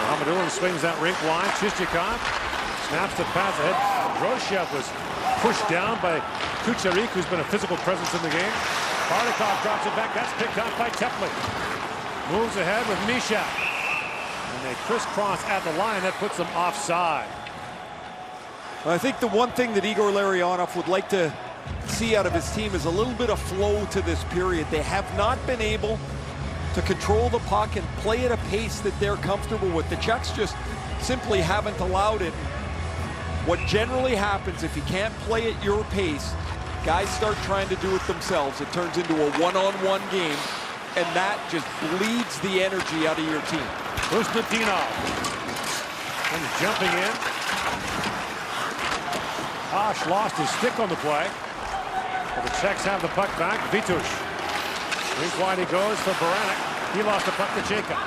Mahamadulin swings that rink wide. Shishchikov snaps the pass ahead. Droshev was pushed down by Kucherik, who's been a physical presence in the game. Bardakov drops it back. That's picked up by Teplin. Moves ahead with Misha. And they crisscross at the line. That puts them offside.
I think the one thing that Igor Larionov would like to see out of his team is a little bit of flow to this period. They have not been able to control the puck and play at a pace that they're comfortable with. The Czechs just simply haven't allowed it. What generally happens if you can't play at your pace Guys start trying to do it themselves. It turns into a one-on-one game, and that just bleeds the energy out of your team.
Kusnetdinov. And jumping in. Osh lost his stick on the play. But the Czechs have the puck back. Vitush. Rink wide he goes for Baranek. He lost the puck to Jacob.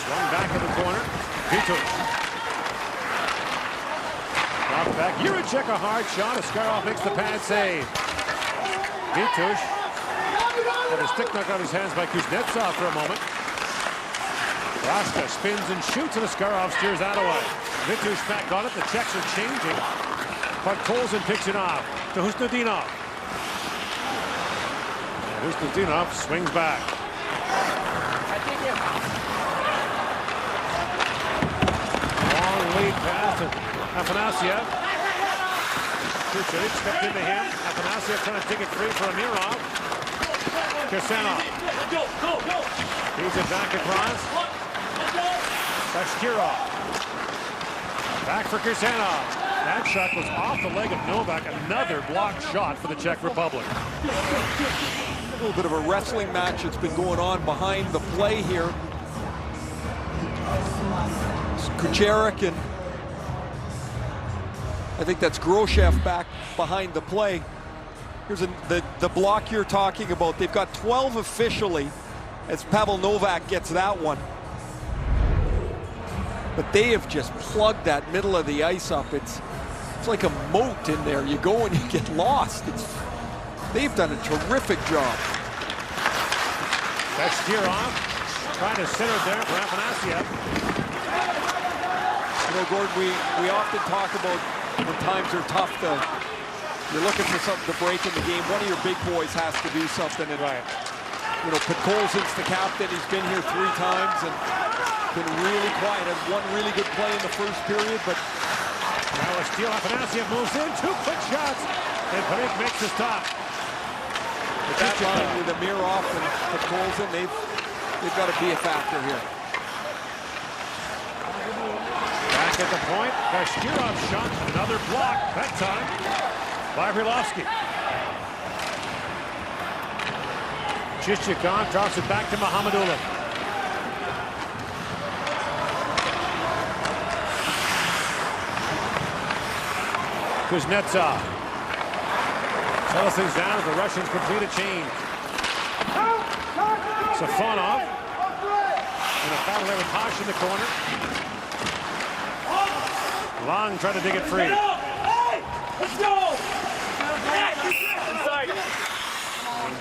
Swung back in the corner. Vitush. Dropped back. Jiricek, a hard shot. Askarov makes the pad save. Vitush. Had a stick knocked out of his hands by Kuznetsov for a moment. Raska spins and shoots, and Askarov steers that away. Vitush back on it. The Czechs are changing. But Colson picks it off to Kusnetdinov. Kusnetdinov swings back. Long lead pass to Afanasyev. Kucherov stepped into him. Afanasyev trying to take it free for Amirov. Kirsanov. He's it back across. Bashkirov. Back for Kirsanov. That shot was off the leg of Novak. Another blocked shot for the Czech Republic.
A little bit of a wrestling match that's been going on behind the play here. Kucherov and I think that's Groshev back behind the play. Here's the block you're talking about. They've got 12 officially as Pavel Novak gets that one. But they have just plugged that middle of the ice up. It's like a moat in there. You go and you get lost. They've done a terrific job.
Bashkirov trying to center there for Afanasyev.
You know, Gordon, we often talk about when times are tough, you're looking for something to break in the game. One of your big boys has to do something. And, you know, Podkolzin's the captain. He's been here 3 times and been really quiet. Had one really good play in the first period, but
now a steal. Afanasyev moves in. 2 quick shots. And Parik makes the stop.
But that line with Amirov and Podkolzin, they've got to be a factor here.
Back at the point. Bashkirov shot. Another block. That time by Rilovsky. Chichikov drops it back to Mohamedulin. Kuznetsov. Settles things down as the Russians complete a change. Safonov. And a battle there with Hash in the corner. Long trying to dig it free.
Let's go!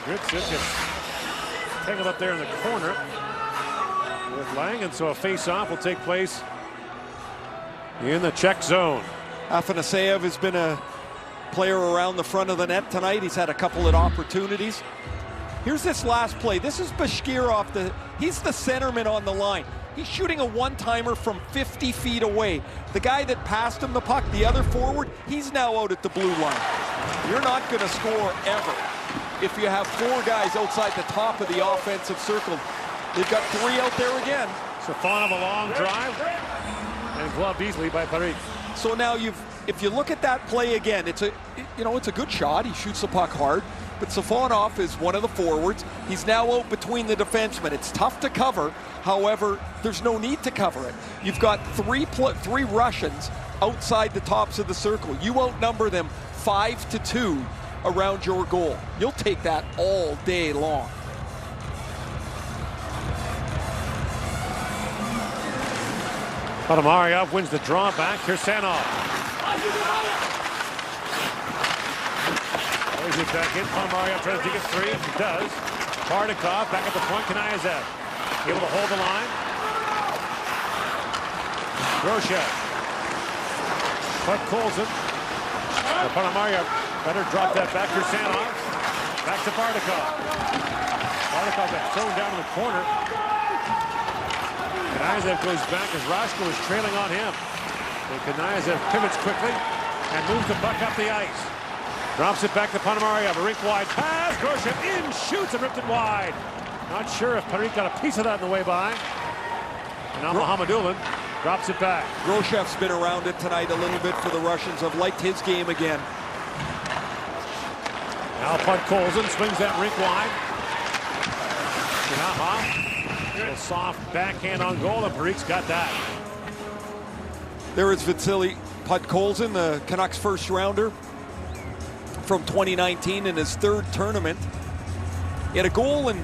Gritsik is tangled up there in the corner with Lang, and so a face-off will take place in the Czech zone.
Afanasyev has been a player around the front of the net tonight. He's had a couple of opportunities. Here's this last play. This is Bashkirov. He's the centerman on the line. He's shooting a one-timer from 50 feet away. The guy that passed him the puck, the other forward, he's now out at the blue line. You're not going to score ever if you have 4 guys outside the top of the offensive circle. They've got 3 out there again.
Safonov a long drive and gloved easily by Parik.
So now if you look at that play again, it's a good shot. He shoots the puck hard, but Safonov is one of the forwards. He's now out between the defensemen. It's tough to cover. However, there's no need to cover it. You've got 3 Russians outside the tops of the circle. You outnumber them 5-2 around your goal. You'll take that all day long.
Ponomaryov wins the draw back. Kirsanov. Plays it back in. Ponomaryov tries to dig it free. He does. Bardakov back at the point. Kanayev able to hold the line. Groshev. Podkolzin. Ponomaryov better drop that back. Kirsanov. Back to Bardakov. Bardakov got thrown down in the corner. Kanayev goes back as Rashko is trailing on him. So Kanayev pivots quickly and moves the puck up the ice. Drops it back to Ponomaryov. A rink wide pass. Groshev in, shoots and ripped it wide. Not sure if Parik got a piece of that in the way by. And now Mohamedulin drops it back.
Groshev's been around it tonight a little bit for the Russians. I've liked his game again.
Now Podkolzin swings that rink wide. A little soft backhand on goal, and Parik's got that.
There is Vasily Podkolzin, the Canucks first rounder from 2019 in his third tournament. He had a goal and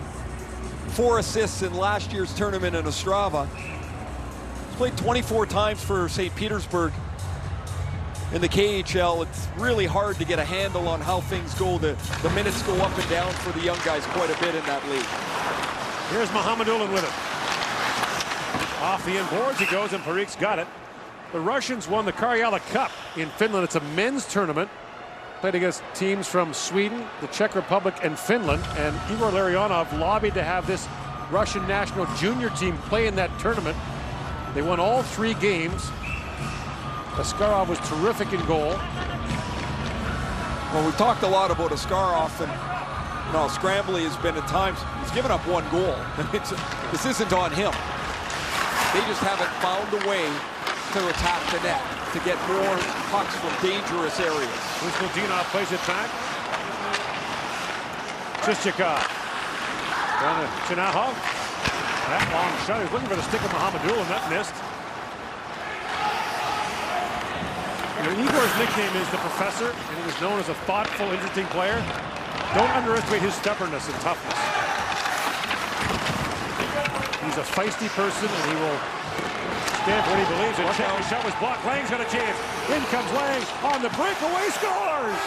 4 assists in last year's tournament in Ostrava. He's played 24 times for St. Petersburg in the KHL. It's really hard to get a handle on how things go. The minutes go up and down for the young guys quite a bit in that league.
Here's Mohamedulin with it. Off the inboards he goes, and Parik's got it. The Russians won the Karjala Cup in Finland. It's a men's tournament. Played against teams from Sweden, the Czech Republic, and Finland. And Igor Larionov lobbied to have this Russian national junior team play in that tournament. They won all 3 games. Askarov was terrific in goal.
Well, we've talked a lot about Askarov, and Scrambley has been at times, he's given up 1 goal. This isn't on him. They just haven't found a way to attack the net, to get more pucks from dangerous areas.
Kuznetsov plays it back. Chichikov. Down to Chinahov. That long shot. He's looking for the stick of Mohamedulin. That missed. Igor's nickname is the Professor, and he was known as a thoughtful, interesting player. Don't underestimate his stubbornness and toughness. He's a feisty person, and he will stand for what he believes in. The shot was blocked. Lang's got a chance. In comes Lang on the breakaway, scores!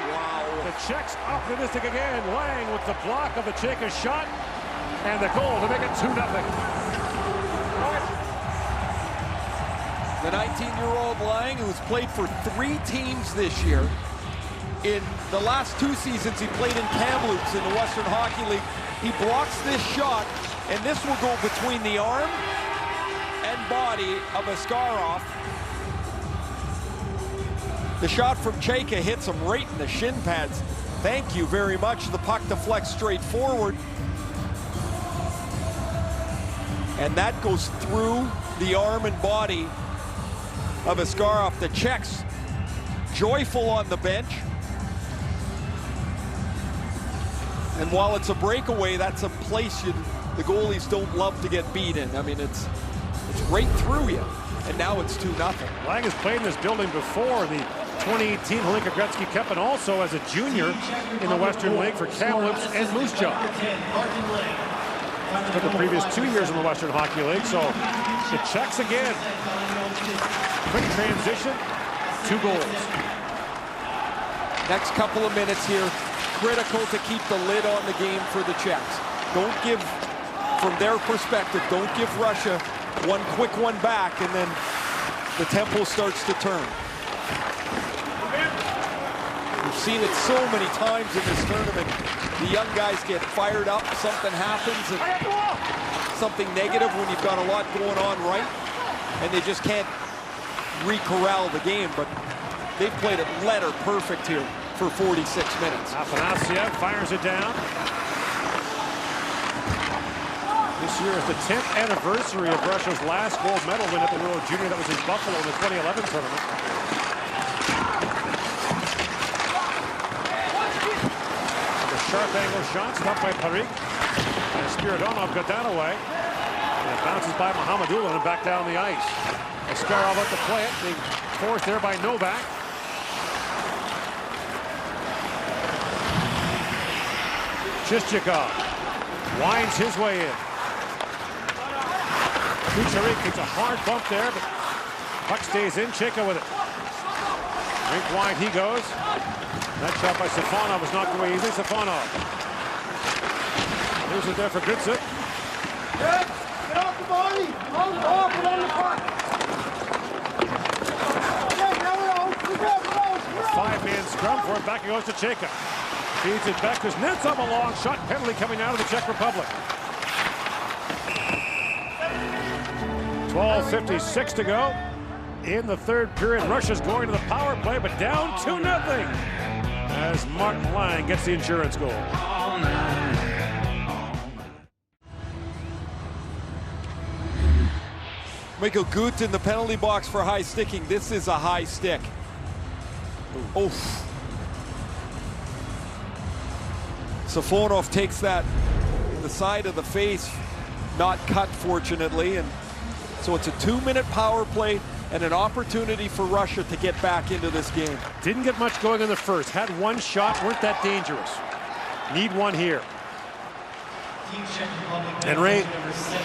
Wow.
The Czechs optimistic again. Lang with the block of the Czech shot, and the goal to make it 2-0.
The 19-year-old Lang, who's played for 3 teams this year. In the last 2 seasons, he played in Kamloops in the Western Hockey League. He blocks this shot, and this will go between the arm and body of Askarov. The shot from Cheka hits him right in the shin pads. Thank you very much. The puck deflects straight forward. And that goes through the arm and body of Askarov. The Czechs joyful on the bench. And while it's a breakaway, that's a place the goalies don't love to get beat in. I mean, it's right through you. And now it's 2-0.
Lang has played in this building before, the 2018 Hlinka Gretzky Cup, and also as a junior in the Western League for Kamloops and Moose Jaw. For the previous 2 years in the Western Hockey League. So the Czechs again. Quick transition, 2 goals.
Next couple of minutes here, critical to keep the lid on the game for the Czechs. Don't give, from their perspective, don't give Russia one quick one back, and then the tempo starts to turn. We've seen it so many times in this tournament. The young guys get fired up, something happens, and something negative when you've got a lot going on right, and they just can't re-corral the game. But they've played it letter perfect here for 46 minutes.
Afanasyev fires it down. This year is the 10th anniversary of Russia's last gold medal win at the World Junior. That was in Buffalo in the 2011 tournament. The sharp angle shot stopped by Parik. And Spiridonov got that away. And it bounces by Mohamedulin and back down the ice. Askarov out to play it, being forced there by Novak. Chichikov winds his way in. Kucherik gets a hard bump there, but puck stays in. Cheka with it. Rink wide he goes. That shot by Safonov was knocked away easily. Safonov. Here's it there for Gritzik.
Get off the body! On the puck!
A 5-man scrum for it. Back it goes to Cheka. Feeds it back. Kuznetsov, a long shot. Penalty coming out of the Czech Republic. 12:56 to go in the third period. Russia's going to the power play, but down 2-0. as Martin Lang gets the insurance goal.
Michael Gut in the penalty box for high sticking. This is a high stick. Oof. Safonov takes that in the side of the face, not cut fortunately, and so it's a 2-minute power play and an opportunity for Russia to get back into this game.
Didn't get much going in the first. Had one shot, weren't that dangerous. Need one here. And Ray,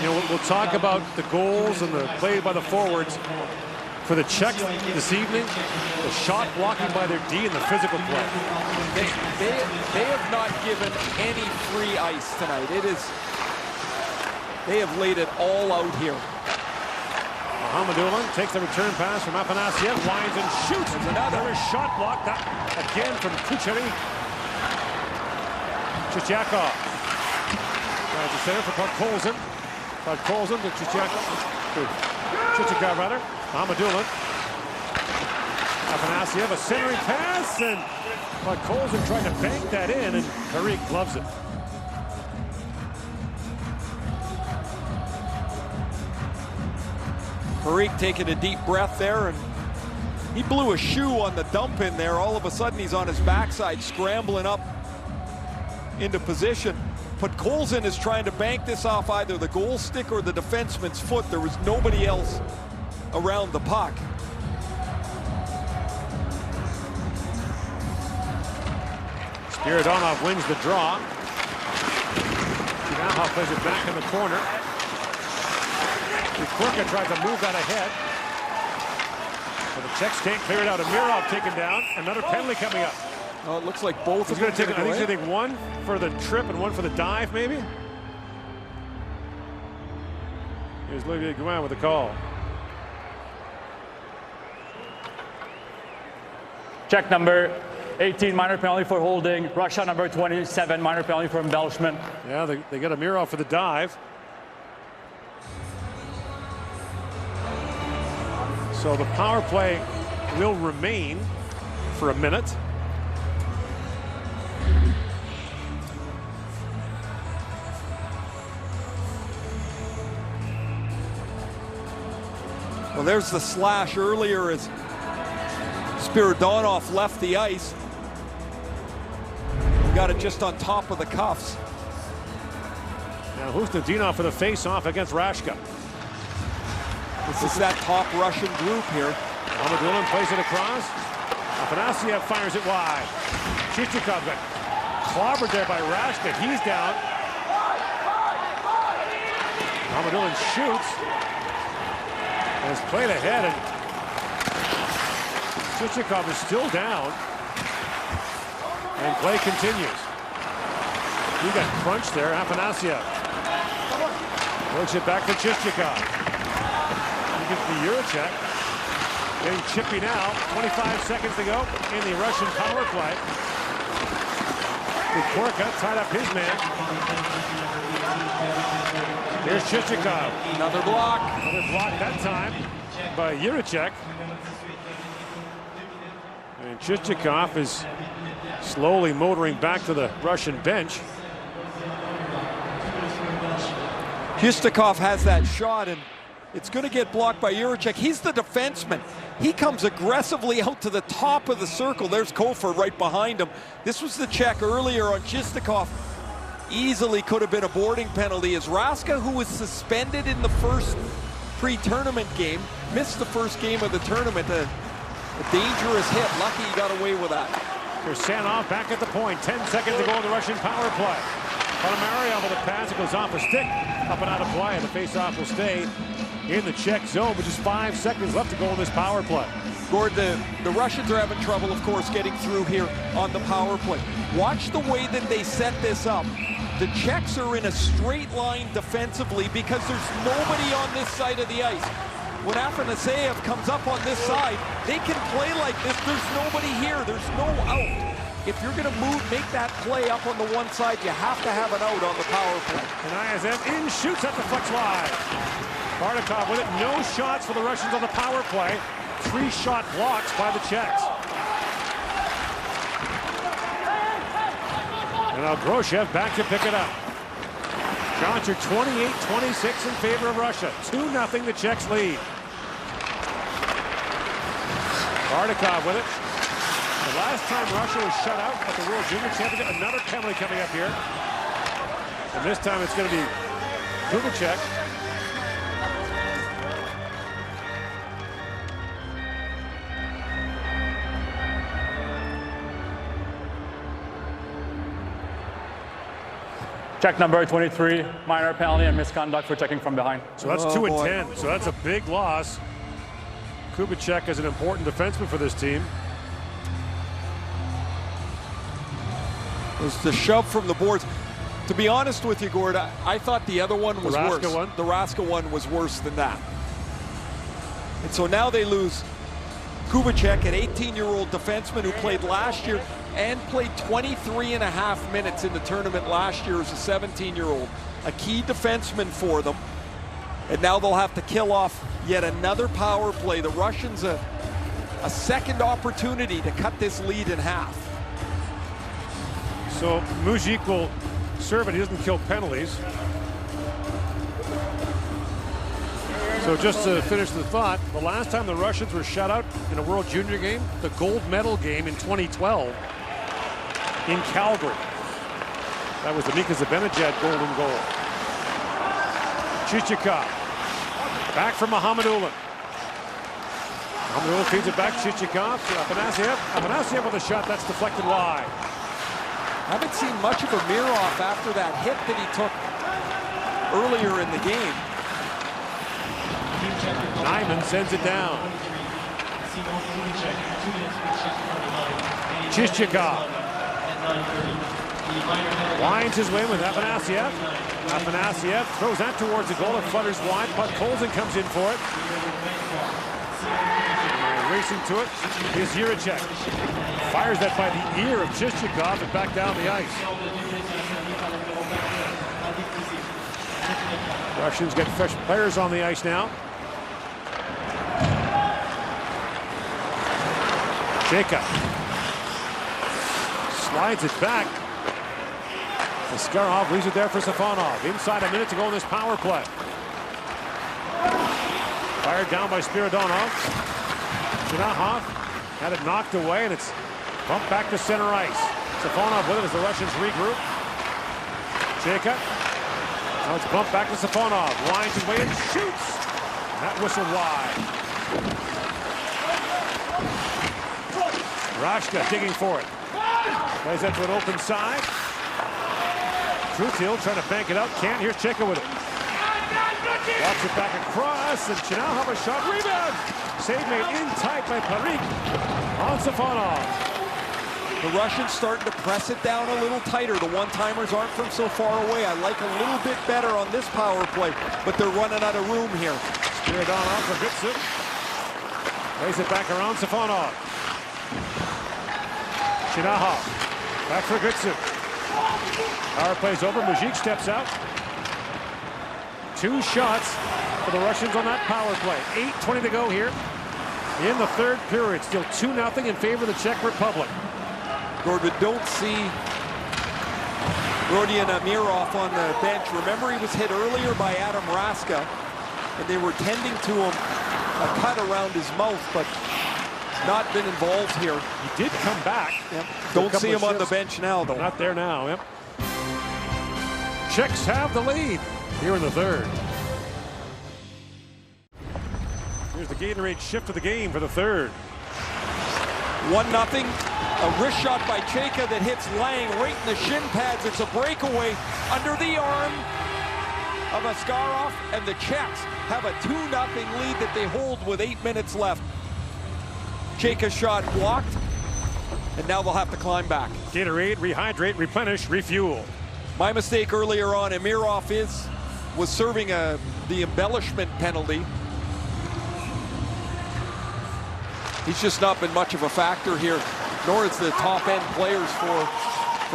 we'll talk about the goals and the play by the forwards. For the Czechs this evening, the shot blocking by their D and the physical play.
They have not given any free ice tonight. They have laid it all out here.
Mohamedulin takes the return pass from Afanasyev, winds and shoots. There's another shot block, that again from Kucherov. Chichakov tries to center for Podkolzin. Podkolzin to Chichakov rather. Mohamedulin. Afanasyev, a centering pass, and Podkolzin trying to bank that in, and Tariq gloves it.
Tariq taking a deep breath there, and he blew a shoe on the dump in there. All of a sudden, he's on his backside, scrambling up into position. Podkolzin is trying to bank this off either the goal stick or the defenseman's foot. There was nobody else around the puck.
Spiridonov wins the draw. Chidanov plays it back in the corner. Kurka tries to move that ahead. But the Czechs can't clear it out. Amirov taken down. Another penalty coming up.
Oh, it looks like both
He's
of them.
I think he's going to take one for the trip and one for the dive, maybe. Here's Olivier Gouin with the call.
Czech number 18, minor penalty for holding. Russia number 27, minor penalty for embellishment.
Yeah, they got Amirov for the dive. So the power play will remain for a minute.
Well, there's the slash earlier as Spiridonov left the ice. Got it just on top of the cuffs.
Now Husnudinov for the face-off against Rashka.
This is that top Russian group here.
Mohamedulin plays it across. Afanasyev fires it wide. Chichikov got clobbered there by Rashka. He's down. Mohamedulin shoots. And it's played ahead, and Chichikov is still down. And play continues. He got crunched there. Afanasyev works it back to Chichikov. He gets the Juracek. Getting chippy now. 25 seconds to go in the Russian power play. Korka tied up his man. Here's Chichikov.
Another block.
Another block that time by Juracek. And Chichikov is slowly motoring back to the Russian bench.
Chichikov has that shot, and it's going to get blocked by Juracek. He's the defenseman. He comes aggressively out to the top of the circle. There's Kofor right behind him. This was the check earlier on Chichikov. Easily could have been a boarding penalty as Raska, who was suspended in the first pre-tournament game, missed the first game of the tournament. A dangerous hit. Lucky he got away with that.
Here's Sanov back at the point. 10 seconds to go in the Russian power play. Ponomarev with a pass. It goes off a stick. Up and out of play. The face-off will stay in the Czech zone, but just 5 seconds left to go in this power play.
Gord, the Russians are having trouble, of course, getting through here on the power play. Watch the way that they set this up. The Czechs are in a straight line defensively because there's nobody on this side of the ice. When Afanasyev comes up on this side, they can play like this. There's nobody here. There's no out. If you're going to make that play up on the one side, you have to have an out on the power play.
And IIHF in, shoots at the flex wide. Bardakov with it. No shots for the Russians on the power play. 3 shot blocks by the Czechs. And now Groshev back to pick it up. Shots are 28-26 in favor of Russia. 2-0 the Czechs lead. Bardakov with it. The last time Russia was shut out at the World Junior Championship, another penalty coming up here. And this time it's going to be Kubicek.
Check number 23, minor penalty and misconduct for checking from behind.
So that's 2 and 10. So that's a big loss. Kubicek is an important defenseman for this team.
It was the shove from the boards. To be honest with you, Gord, I thought the other one was worse. The Raska one was worse than that. And so now they lose Kubicek, an 18-year-old defenseman who played last year and played 23.5 minutes in the tournament last year as a 17-year-old. A key defenseman for them. And now they'll have to kill off yet another power play. The Russians a second opportunity to cut this lead in half.
So Mujik will serve it. He doesn't kill penalties. So just to finish the thought, the last time the Russians were shut out in a World Junior game, the gold medal game in 2012 in Calgary. That was the Mika Zibanejad golden goal. Chichikov back from Mohamedulin. Mohamedulin feeds it back. Chichikov to Afanasiev. Afanasiev with a shot that's deflected wide.
Haven't seen much of Amirov after that hit that he took earlier in the game.
Nyman sends it down. Chichikov winds his way with Afanasiev. Afanasiev throws that towards the goal. It flutters wide. Puck Colson comes in for it. Racing to it is Jiricek. Fires that by the ear of Chichikov and back down the ice. Russians get fresh players on the ice now. Jacob slides it back. Askarov leaves it there for Safonov. Inside a minute to go in this power play. Fired down by Spiridonov. Chinahov had it knocked away, and it's bumped back to center ice. Safonov with it as the Russians regroup. Jacob. Now it's bumped back to Safonov. Winds his way and shoots. That whistled wide. Rashka digging for it. Plays that to an open side. Truthhill trying to bank it out. Can't. Here's Cheka with it. Walks it back across, and Chinahov a shot. Rebound! Save made in tight by Parik on Safonov.
The Russians starting to press it down a little tighter. The one-timers aren't from so far away. I like a little bit better on this power play, but they're running out of room here.
Spiridonov for Gutsu. Plays it back around Safonov. Chinahov back for Gutsu. Power play's over. Mujik steps out. 2 shots for the Russians on that power play. 8:20 to go here in the third period. Still 2-0 in favor of the Czech Republic.
Gordon, don't see Rodion Amirov on the bench. Remember, he was hit earlier by Adam Raska, and they were tending to him a cut around his mouth, but not been involved here.
He did come back.
Yep. Don't see him on the bench now, though.
Not there now. Yep. Czechs have the lead here in the third. Here's the Gatorade shift of the game for the third.
1-0. A wrist shot by Cheka that hits Lang right in the shin pads. It's a breakaway under the arm of Askarov, and the Czechs have a 2-0 lead that they hold with 8 minutes left. Cheka's shot blocked, and now they'll have to climb back.
Gatorade, rehydrate, replenish, refuel.
My mistake earlier on. Amirov was serving the embellishment penalty. He's just not been much of a factor here, nor is the top-end players for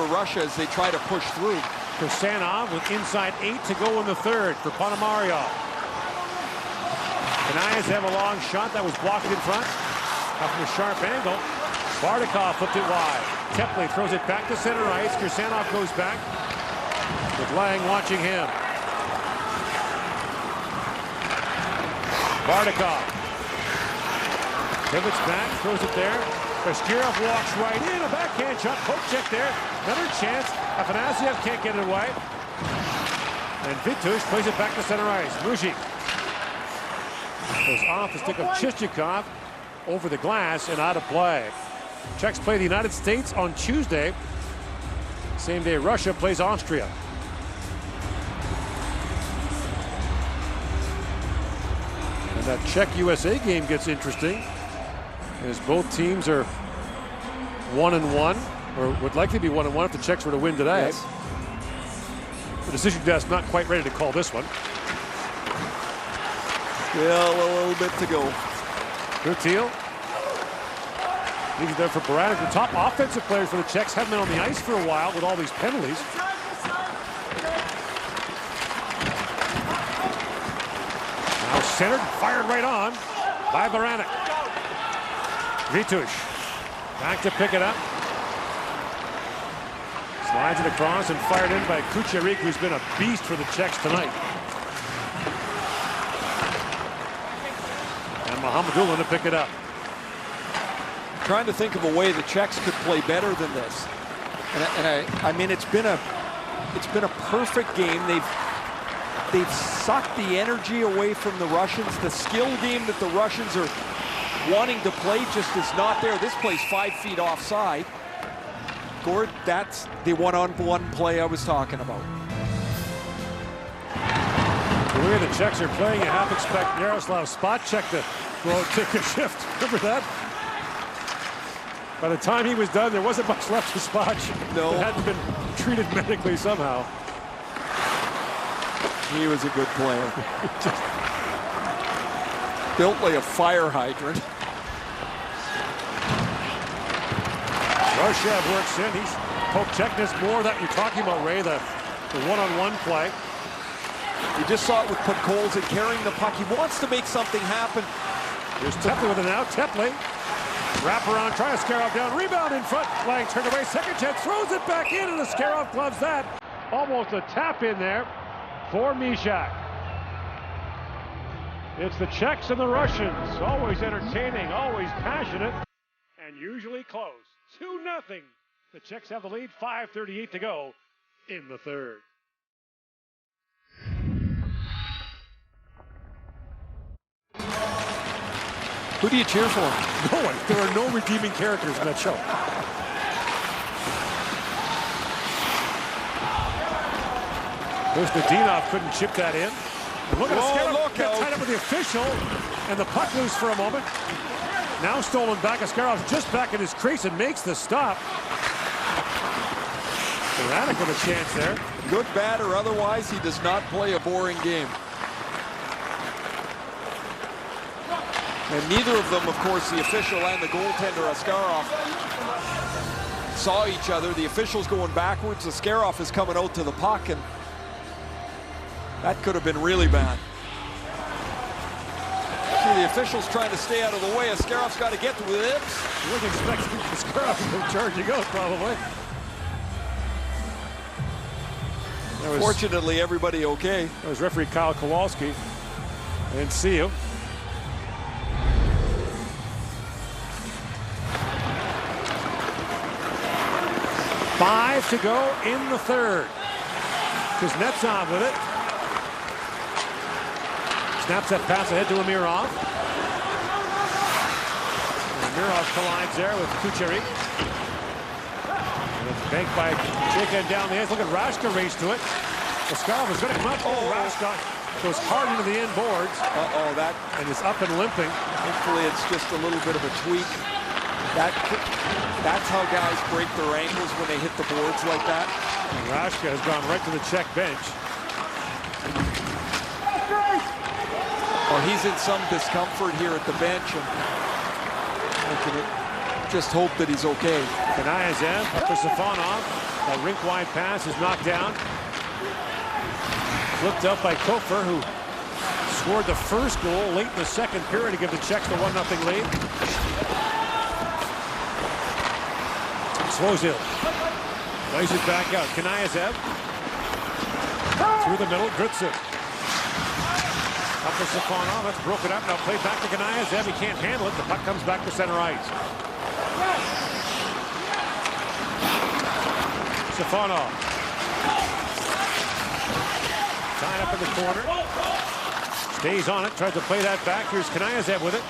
Russia as they try to push through.
Kursanov with inside 8 to go in the third for Ponomaryov. Kanayev have a long shot that was blocked in front. Up from a sharp angle. Bardakov flipped it wide. Tepley throws it back to center ice. Kirsanov goes back with Lang watching him. Bardakov pivots back, throws it there. Kasparov walks right in, a backhand shot, poke check there. Another chance. Afanasyev can't get it away. And Vitush plays it back to center ice. Mujic goes off the stick of Chichikov over the glass and out of play. Czechs play the United States on Tuesday. Same day Russia plays Austria. And that Czech-USA game gets interesting as both teams are 1-1, or would likely be 1-1 if the Czechs were to win today.
Yes.
The decision desk not quite ready to call this one.
Still a little bit to go.
Guttil. Leaves it there for Baranek. The top offensive players for the Czechs haven't been on the ice for a while with all these penalties. Now centered, fired right on by Baranek. Vitush back to pick it up. Slides it across and fired in by Kucherik, who's been a beast for the Czechs tonight. And Mohamedulin to pick it up.
Trying to think of a way the Czechs could play better than this. I mean, it's been a perfect game. They've sucked the energy away from the Russians. The skill game that the Russians are wanting to play just is not there. This play's 5 feet offside. Gord, that's the one-on-one play I was talking about.
The way the Czechs are playing, you half expect Yaroslav Spacek to go out, take a shift. Remember that? By the time he was done, there wasn't much left to Spacek.
No.
It hadn't been treated medically somehow.
He was a good player. Built like a fire hydrant.
Roshev works in. He's poked Czechnas more that you're talking about, Ray, the one-on-one play.
You just saw it with Podkolzin carrying the puck. He wants to make something happen.
Here's Tepley with it now. Tepley. Wrap around, try Askarov down, rebound in front. Lang turned away, second chance, throws it back in, and Askarov gloves that. Almost a tap in there for Mishak. It's the Czechs and the Russians, always entertaining, always passionate, and usually close. 2-0. The Czechs have the lead, 5:38 to go in the third.
Who do you cheer for?
No one. There are no redeeming characters in that show. Kostadinov couldn't chip that in. And look at Askarov get tied up with the official, and the puck loose for a moment. Now stolen back. Askarov's just back in his crease and makes the stop. Baranek with a chance there.
Good, bad, or otherwise, he does not play a boring game. And neither of them, of course, the official and the goaltender, Askarov, saw each other. The official's going backwards. Askarov is coming out to the puck, and that could have been really bad. See, the official's trying to stay out of the way. Askarov's got to get to it.
You wouldn't expect Askarov to go charging out, probably.
Fortunately, everybody okay.
That was referee Kyle Kowalski. I didn't see you. Five to go in the third. Kuznetsov with it. Snaps that pass ahead to Amirov. And Amirov collides there with Kucherik. And it's banked by Chika down the ice. Look at Rashka race to it. Askarov is going to come up. Oh, Rashka goes hard into the end boards.
Uh-oh, that.
And is up and limping.
Hopefully it's just a little bit of a tweak. That's how guys break their ankles when they hit the boards like that.
And Rashka has gone right to the Czech bench.
Well, he's in some discomfort here at the bench, and I can just hope that he's okay.
Kanayev up for Safonov. A rink-wide pass is knocked down. Flipped out by Kofer, who scored the first goal late in the second period to give the Czechs the 1-0 lead. Swozil. Plays it back out. Kanayev. Through the middle. Grütze. Up to Stefanov. That's broken up. Now play back to Kanayev. He can't handle it. The puck comes back to center ice. Stefanov. Tied up in the corner. Stays on it. Tries to play that back. Here's Kanayev with it.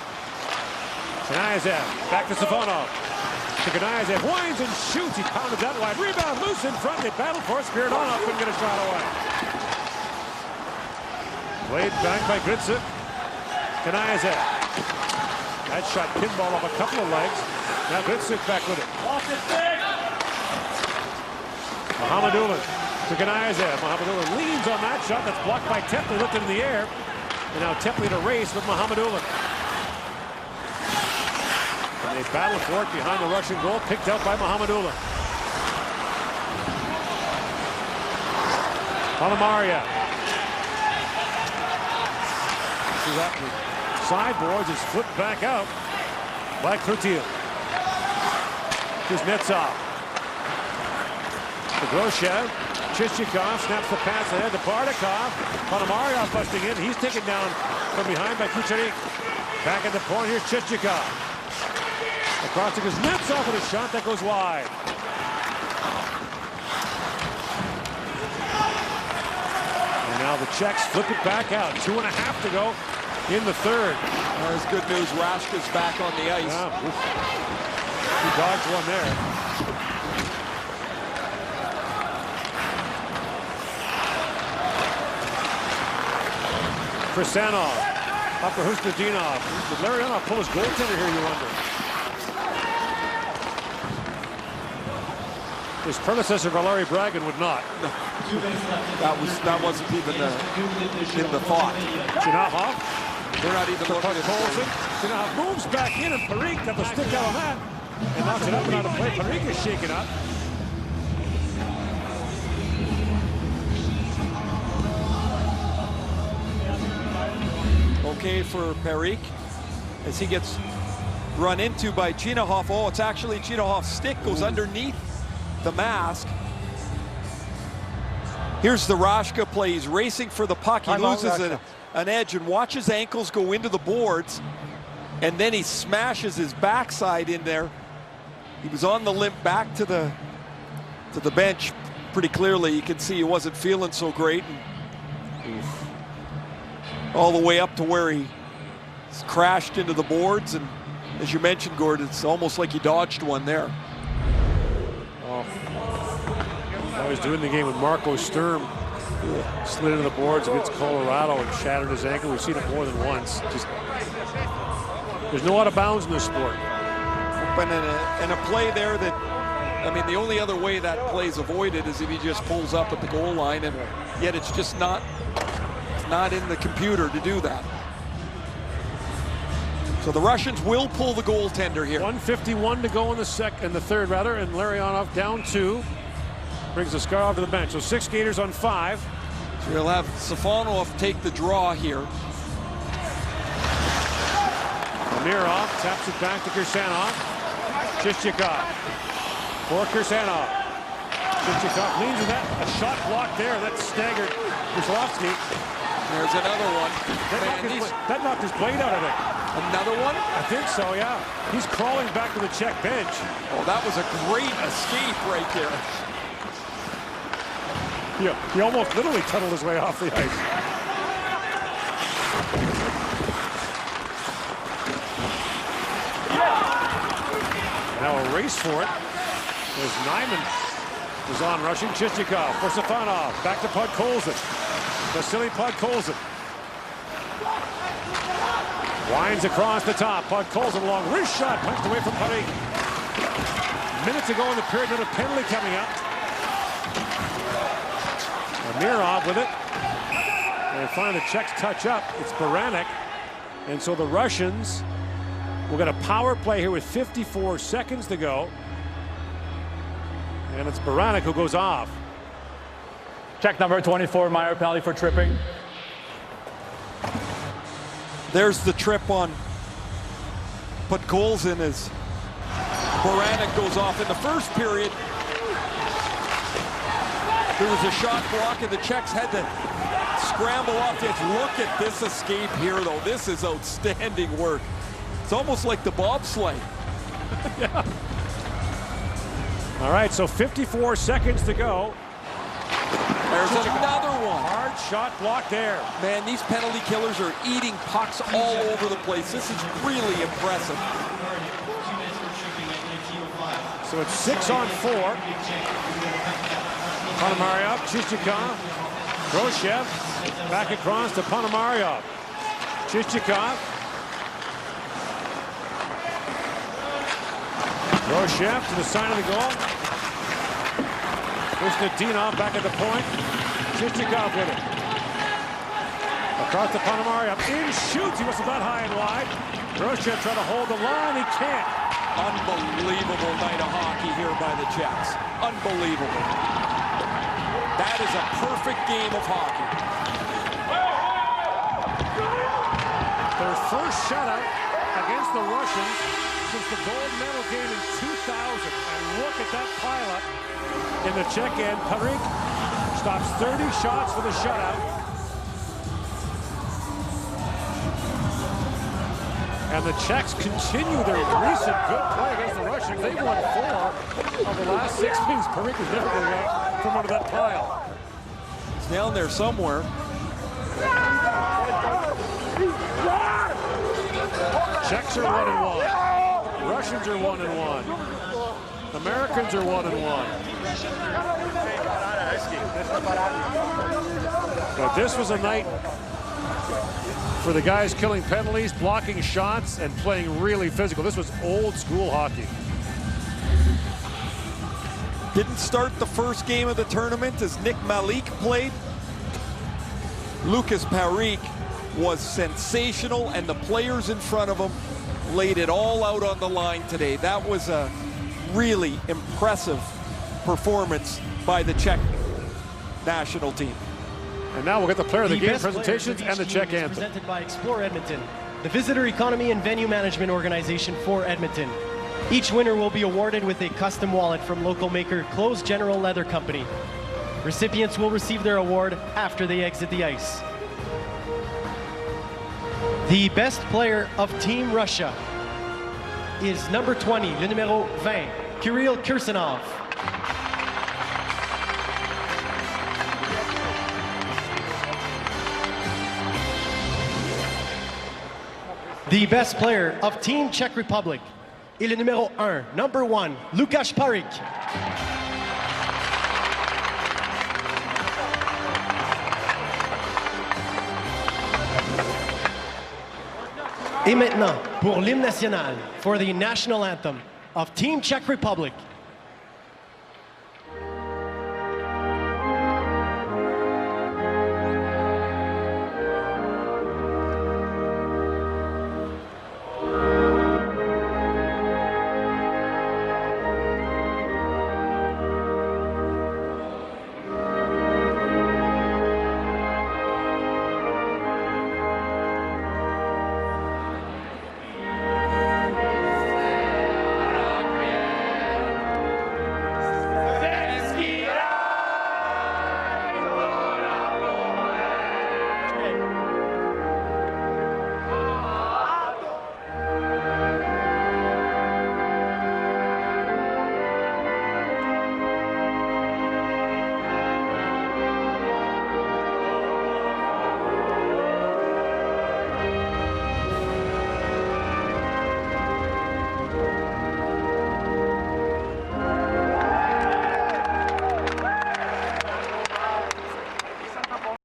Kanayev. Back to Stefanov. To Kanayev. Winds and shoots. He pounded that wide. Rebound loose in front. They battle for it. Spiridonov couldn't get a shot away. Played back by Grütze. Kanayev. That shot pinball off a couple of legs. Now Grütze back with it. Mohamedulin to Kanayev. Mohamedulin leans on that shot. That's blocked by Tepley. Lifted in the air. And now Tepley to race with Mohamedulin. And they battle for it behind the Russian goal. Picked out by Mohamedulin. Palamaria. Sideboards is flipped back out by Cloutier. Here's Netsov. To Groshev. Chichikov snaps the pass ahead to Bardakov. Palamaria busting in. He's taken down from behind by Kucherik. Back at the point. Here's Chichikov. Across it goes Netsov with a shot that goes wide. And now the Czechs flip it back out. 2.5 to go in the third.
There's good news. Rashka's back on the ice.
Yeah. He dodged one there. Krisanov. Up for Hustadinov. Did Larionov pull his goaltender here, you wonder? His predecessor, Valeri Bragin, would not.
No. That wasn't even in the thought.
Chinahov.
They're not even looking at
Colson. Chinahov moves back in, and Parikh got the stick out on that. And knocks it up and out of play. Parikh is shaken up.
Okay for Parikh as he gets run into by Chinahov. Oh, it's actually Chinahov's stick goes underneath the mask. Here's the Rashka play. He's racing for the puck. He loses an edge and watch his ankles go into the boards, and then he smashes his backside in there. He was on the limp back to the bench pretty clearly. You can see he wasn't feeling so great. And all the way up to where he crashed into the boards, and as you mentioned, Gord, it's almost like he dodged one there.
Oh. I was doing the game with Marco Sturm. Slid into the boards against Colorado and shattered his ankle. We've seen it more than once. Just there's no out of bounds in this sport.
And a play there that, I mean, the only other way that play's avoided is if he just pulls up at the goal line, and yet it's just not in the computer to do that. So the Russians will pull the goaltender here.
1:51 to go in the third, and Larionov down 2. Brings Askarov to the bench. So 6 skaters on 5.
So we'll have Stefanov take the draw here.
Amirov taps it back to Kirsanov. Chichikov for Kirsanov. Chichikov leans in that. A shot blocked there. That staggered Kozlovsky.
There's another one.
That knocked his blade out of it.
Another one?
I think so, yeah. He's crawling back to the Czech bench.
Oh, that was a great escape right there.
Yeah, he almost literally tunneled his way off the ice. Now a race for it. As Nyman is on rushing. Chichikov for Stefanov. Back to Podkolzin. Vasily Podkolzin. Winds across the top. Podkolzin long wrist shot. Punched away from Parikh. Minutes ago in the period, another penalty coming up. Amirov with it. And finally the Czechs touch up. It's Baranek. And so the Russians will get a power play here with 54 seconds to go. And it's Baranek who goes off.
Czech number 24, minor penalty for tripping.
There's the trip on Podkolzin as Baranek goes off in the first period. There was a shot block, and the Czechs had to scramble off the edge. Look at this escape here, though. This is outstanding work. It's almost like the bobsleigh.
Yeah. All right, so 54 seconds to go.
There's another one.
Hard shot block there.
Man, these penalty killers are eating pucks all over the place. This is really impressive.
So it's 6-on-4. Ponomaryov, Chichikov, Groshev, back across to Ponomaryov. Chichikov. Groshev to the side of the goal. Kuznetsov back at the point. Chichikov with it. Across to Ponomaryov. In shoots. He wasn't that high and wide. Groshev trying to hold the line. He can't.
Unbelievable night of hockey here by the Czechs. Unbelievable. That is a perfect game of hockey.
Their first shutout against the Russians since the gold medal game in 2000. And look at that pileup in the Czech end. Parik stops 30 shots for the shutout. And the Czechs continue their recent good play against the Russians. They've won 4 of the last 6 games. Parik is never going to get from under that pile.
It's down there somewhere.
Czechs are 1-1. Russians are 1-1. Americans are 1-1. But this was a night for the guys killing penalties, blocking shots, and playing really physical. This was old school hockey.
Didn't start the first game of the tournament as Nick Malik played. Lucas Parik was sensational, and the players in front of him laid it all out on the line today. That was a really impressive performance by the Czech national team.
And now we'll get the player of the game presentations and the Czech anthem.
Presented by Explore Edmonton, the visitor economy and venue management organization for Edmonton. Each winner will be awarded with a custom wallet from local maker Close General Leather Company. Recipients will receive their award after they exit the ice. The best player of Team Russia is number 20, le numéro 20, Kirill Kirsanov. The best player of Team Czech Republic est le numéro 1, number 1, Lukáš Parik. Et maintenant, pour l'hymne national, for the national anthem of Team Czech Republic,